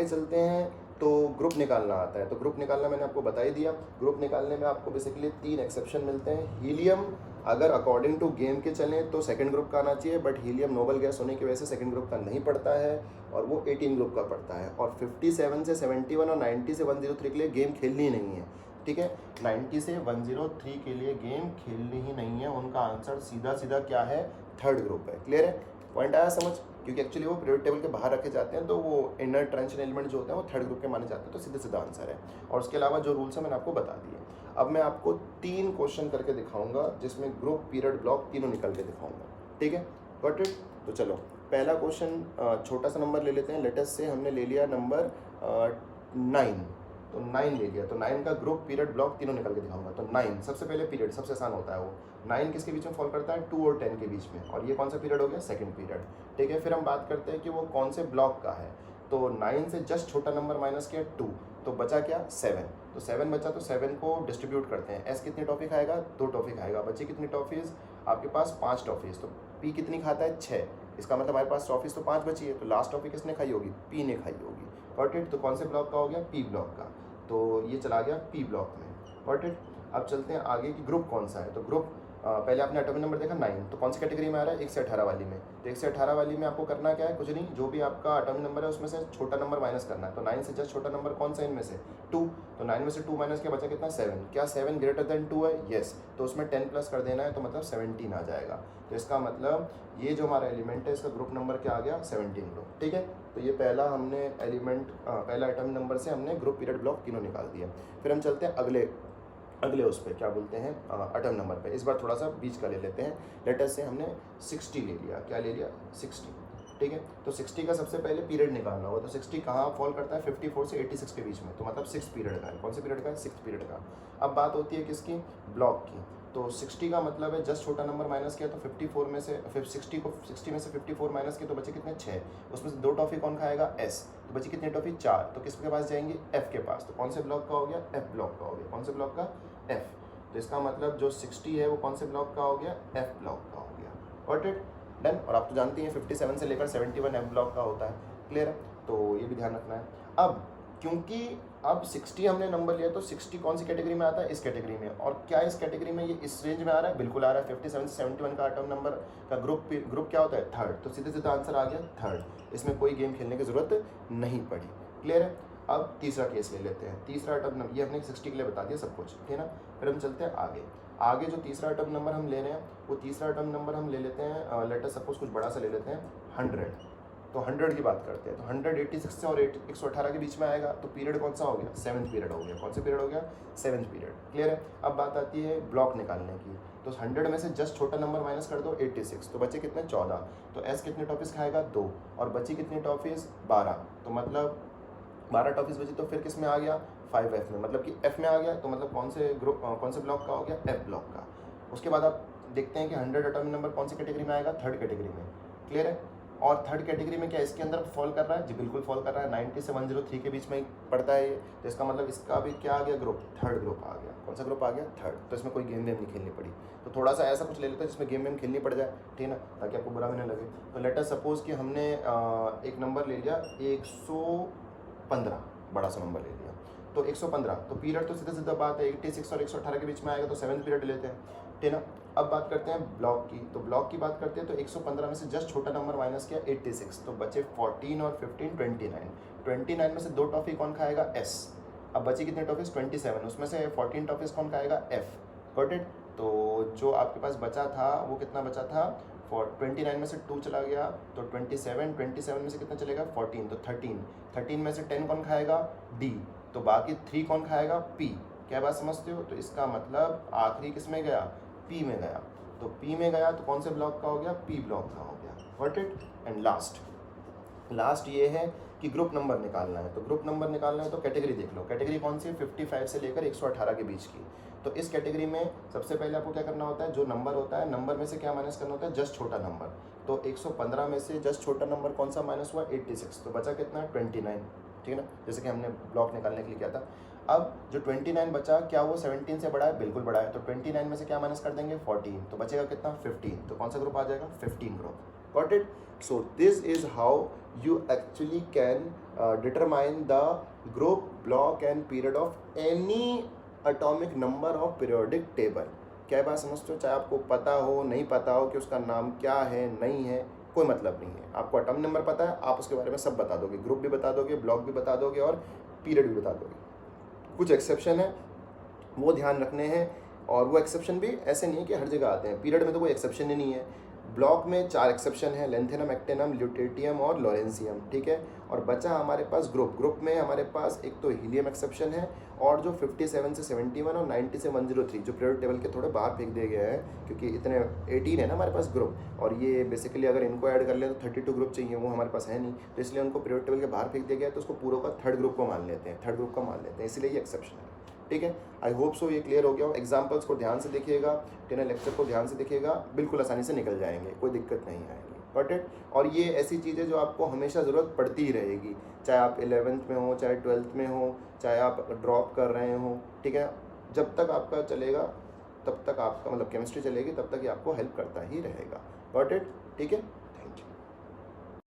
A: चलते हैं तो ग्रुप निकालना आता है। तो ग्रुप निकालना मैंने आपको बता ही दिया। ग्रुप निकालने में आपको बेसिकली 3 एक्सेप्शन मिलते हैं। हीलियम अगर अकॉर्डिंग टू गेम के चलें तो सेकंड ग्रुप का आना चाहिए, बट हीलियम नोबल गैस होने की वजह से सेकंड ग्रुप का नहीं पड़ता है और वो 18 ग्रुप का पड़ता है। और 57 से 71 और 90 से 103 के लिए गेम खेलनी नहीं है, ठीक है। 90 से 103 के लिए गेम खेलनी ही नहीं है, उनका आंसर सीधा क्या है, थर्ड ग्रुप है। क्लियर है, पॉइंट आया समझ, क्योंकि एक्चुअली वो पीरियड टेबल के बाहर रखे जाते हैं तो वो इनर ट्रांजिशन एलिमेंट जो होते हैं वो थर्ड ग्रुप के माने जाते हैं, तो सीधा आंसर है। और उसके अलावा जो रूल्स है मैंने आपको बता दिए। अब मैं आपको 3 क्वेश्चन करके दिखाऊंगा जिसमें ग्रुप, पीरियड, ब्लॉक तीनों निकल के दिखाऊंगा, ठीक है। Got it. तो चलो पहला क्वेश्चन छोटा सा नंबर ले लेते हैं। लेटेस्ट से हमने ले लिया नंबर 9, तो 9 ले लिया। तो 9 का ग्रुप, पीरियड, ब्लॉक तीनों निकल के दिखाऊंगा। तो 9 सबसे पहले पीरियड, सबसे आसान होता है वो। 9 किसके बीच में फॉल करता है, 2 और 10 के बीच में, और ये कौन सा पीरियड हो गया, सेकंड पीरियड, ठीक है। फिर हम बात करते हैं कि वो कौन से ब्लॉक का है। तो 9 से जस्ट छोटा नंबर माइनस किया 2, तो बचा क्या, 7। तो 7 बचा, तो 7 को डिस्ट्रीब्यूट करते हैं। एस कितनी टॉफी खाएगा, 2 टॉफी खाएगा। बची कितनी टॉफीज़ आपके पास, 5 टॉफीज़। तो पी कितनी खाता है, 6। इसका मतलब हमारे पास टॉफीज़ तो 5 बची है, तो लास्ट टॉफी किसने खाई होगी, पी ने खाई होगी। Got it. तो कौन से ब्लॉक का हो गया, पी ब्लॉक का। तो ये चला गया पी ब्लॉक में। Got it. अब चलते हैं आगे कि ग्रुप कौन सा है। तो ग्रुप पहले आपने एटॉमिक नंबर देखा 9, तो कौन सी कैटेगरी में आ रहा है, 1 से 18 वाली में। तो 1 से 18 वाली में आपको करना क्या है, कुछ नहीं, जो भी आपका एटॉमिक नंबर है उसमें से छोटा नंबर माइनस करना है। तो 9 से जस्ट छोटा नंबर कौन सा इनमें से, 2। तो 9 में से 2 माइनस किया, बचा कितना, 7। क्या 7 ग्रेटर देन 2 है, येस। तो उसमें 10 प्लस कर देना है, तो मतलब 17 आ जाएगा। तो इसका मतलब ये जो हमारा एलिमेंट है इसका ग्रुप नंबर क्या आ गया, 17 ग्रुप, ठीक है। तो ये पहला हमने एलिमेंट, पहला एटॉमिक नंबर से हमने ग्रुप, पीरियड, ब्लॉक तीनों निकाल दिया। फिर हम चलते हैं अगले उस पर, क्या बोलते हैं, एटॉमिक नंबर पे। इस बार थोड़ा सा बीच का ले लेते हैं। लेटर से हमने 60 ले लिया। क्या ले लिया, 60, ठीक है। तो 60 का सबसे पहले पीरियड निकालना होगा। तो 60 कहाँ फॉल करता है, 54 से 86 के बीच में, तो मतलब 6 पीरियड का है। कौन से पीरियड का है, 6 पीरियड का। अब बात होती है किसकी, ब्लॉक की। तो 60 का मतलब है जस्ट छोटा नंबर माइनस किया, तो 54 में से 60 में से 54 माइनस किया, तो बचे कितने, 6। उसमें से 2 टॉफी कौन खाएगा, एस। तो बची कितनी टॉफी, 4। तो किसके पास जाएंगे, एफ के पास। तो कौन से ब्लॉक का हो गया, एफ ब्लॉक का हो गया। कौन से ब्लॉक का, एफ। तो इसका मतलब जो 60 है वो कौन से ब्लॉक का हो गया, एफ ब्लॉक का हो गया। Got it, done. और आप तो जानती हैं 57 से लेकर 71 एफ ब्लॉक का होता है। क्लियर है, तो ये भी ध्यान रखना है। अब क्योंकि अब 60 हमने नंबर लिया, तो 60 कौन सी कैटेगरी में आता है, इस कैटेगरी में। और क्या इस कैटेगरी में, ये इस रेंज में आ रहा है, बिल्कुल आ रहा है। 57 से 71 का एटॉमिक नंबर का ग्रुप क्या होता है, थर्ड। तो सीधा आंसर आ गया थर्ड। इसमें कोई गेम खेलने की जरूरत नहीं पड़ी। क्लियर है। अब तीसरा केस ले लेते हैं। तीसरा एटॉमिक नंबर, ये हमने 60 के लिए बता दिया सब कुछ, ठीक है ना। फिर हम चलते हैं आगे जो तीसरा एटॉमिक नंबर हम ले रहे हैं, वो तीसरा एटॉमिक नंबर हम ले लेते हैं, लेटर सपोज कुछ बड़ा सा ले लेते हैं, 100। तो 100 की बात करते हैं। तो 100 86 से और 118 के बीच में आएगा। तो पीरियड कौन सा हो गया, 7th पीरियड हो गया। कौन सा पीरियड हो गया, 7th पीरियड। क्लियर है। अब बात आती है ब्लॉक निकालने की। तो 100 में से जस्ट छोटा नंबर माइनस कर दो, 86। तो बचे कितने, 14। तो एस कितने टॉफीज़ खाएगा, 2। और बची कितनी टॉफीज़, 12। तो मतलब 12 टॉफीज़ बची। तो फिर किस में आ गया, 5F में, मतलब कि F में आ गया। तो मतलब कौन से ब्लॉक का हो गया, F ब्लॉक का। उसके बाद आप देखते हैं कि 100 एटॉमिक नंबर कौन सी कैटेगरी में आएगा, थर्ड कैटेगरी में। क्लियर है। और थर्ड कैटेगरी में क्या इसके अंदर फॉल कर रहा है, जी बिल्कुल फॉल कर रहा है। 90 से 103 के बीच में ही पड़ता है ये। तो इसका मतलब इसका भी क्या आ गया, ग्रुप, थर्ड ग्रुप आ गया। कौन सा ग्रुप आ गया, थर्ड। तो इसमें कोई गेम वेम नहीं खेलनी पड़ी। तो थोड़ा सा ऐसा कुछ ले लेते हैं जिसमें गेम वेम खेलनी पड़ जाए, ठीक है ना, ताकि आपको बुरा भी ना लगे। तो लेट अस सपोज कि हमने एक नंबर ले लिया 115, बड़ा सा नंबर ले लिया। तो 115, तो पीरियड तो सीधा बात है 86 और 118 के बीच में आएगा। तो 7th पीरियड लेते हैं, ठीक है ना। अब बात करते हैं ब्लॉक की। तो ब्लॉक की बात करते हैं, तो 115 में से जस्ट छोटा नंबर माइनस किया, 86। तो बचे 14 और 15 29 में से 2 टॉफी कौन खाएगा, एस। अब बची कितनी टॉफीज, 27। उसमें से 14 टॉफीज कौन खाएगा, एफ। Got it. तो जो आपके पास बचा था वो कितना बचा था, 29 में से 2 चला गया, तो 27 में से कितना चलेगा, 14। तो 13 में से 10 कौन खाएगा, डी। तो बाकी 3 कौन खाएगा, पी। क्या बात समझते हो। तो इसका मतलब आखिरी किस में गया, पी में गया। तो पी में गया तो कौन से ब्लॉक का हो गया, पी ब्लॉक का हो गया। Got it. एंड लास्ट ये है कि ग्रुप नंबर निकालना है, तो ग्रुप नंबर निकालना है तो कैटेगरी देख लो, कैटेगरी कौन सी है, 55 से लेकर 118 के बीच की। तो इस कैटेगरी में सबसे पहले आपको क्या करना होता है, जो नंबर होता है नंबर में से क्या माइनस करना होता है, जस्ट छोटा नंबर। तो 115 में से जस्ट छोटा नंबर कौन सा माइनस हुआ, 86, तो बचा कितना, 29, ठीक है ना, जैसे कि हमने ब्लॉक निकालने के लिए किया था। अब जो 29 बचा, क्या वो 17 से बड़ा है, बिल्कुल बड़ा है, तो 29 में से क्या माइनस कर देंगे, 14, तो बचेगा कितना, 15, तो कौन सा ग्रुप आ जाएगा, 15 group. Got it. So this is how you actually can determine the group, block and period of any atomic number of periodic table। क्या बात समझते हो, चाहे आपको पता हो नहीं पता हो कि उसका नाम क्या है नहीं है, कोई मतलब नहीं है, आपको एटॉमिक नंबर पता है, आप उसके बारे में सब बता दोगे, ग्रुप भी बता दोगे, ब्लॉक भी बता दोगे और पीरियड भी बता दोगे। कुछ एक्सेप्शन है वो ध्यान रखने हैं, और वो एक्सेप्शन भी ऐसे नहीं है कि हर जगह आते हैं, पीरियड में तो कोई एक्सेप्शन ही नहीं है। ब्लॉक में 4 एक्सेप्शन है, लेंथेनम, एक्टेनम, ल्यूटेटियम और लॉरेंसियम, ठीक है। और बचा हमारे पास ग्रुप में हमारे पास एक तो हीलियम एक्सेप्शन है, और जो 57 से 71 और 90 से 103 जो पीरियड टेबल के थोड़े बाहर फेंक दिए गए हैं, क्योंकि इतने 18 है ना हमारे पास ग्रुप, और ये बेसिकली अगर इनको ऐड कर लें तो 32 ग्रुप चाहिए, वो हमारे पास है नहीं, तो इसलिए उनको पीरियड टेबल के बाहर फेंक दिया गया है, तो उसको पूरा का थर्ड ग्रुप को मान लेते हैं, इसलिए ये एक्सेप्शन है, ठीक है। आई होप सो ये क्लियर हो गया हो। एग्जाम्पल्स को ध्यान से देखिएगा, टेनर लेक्चर को ध्यान से देखिएगा, बिल्कुल आसानी से निकल जाएंगे, कोई दिक्कत नहीं आएगी। Got it. और ये ऐसी चीज़ें जो आपको हमेशा ज़रूरत पड़ती ही रहेगी, चाहे आप 11th में हो, चाहे 12th में हो, चाहे आप ड्रॉप कर रहे हो, ठीक है, जब तक आपका चलेगा तब तक आपका मतलब केमिस्ट्री चलेगी तब तक ये आपको हेल्प करता ही रहेगा। गॉट इट, ठीक है।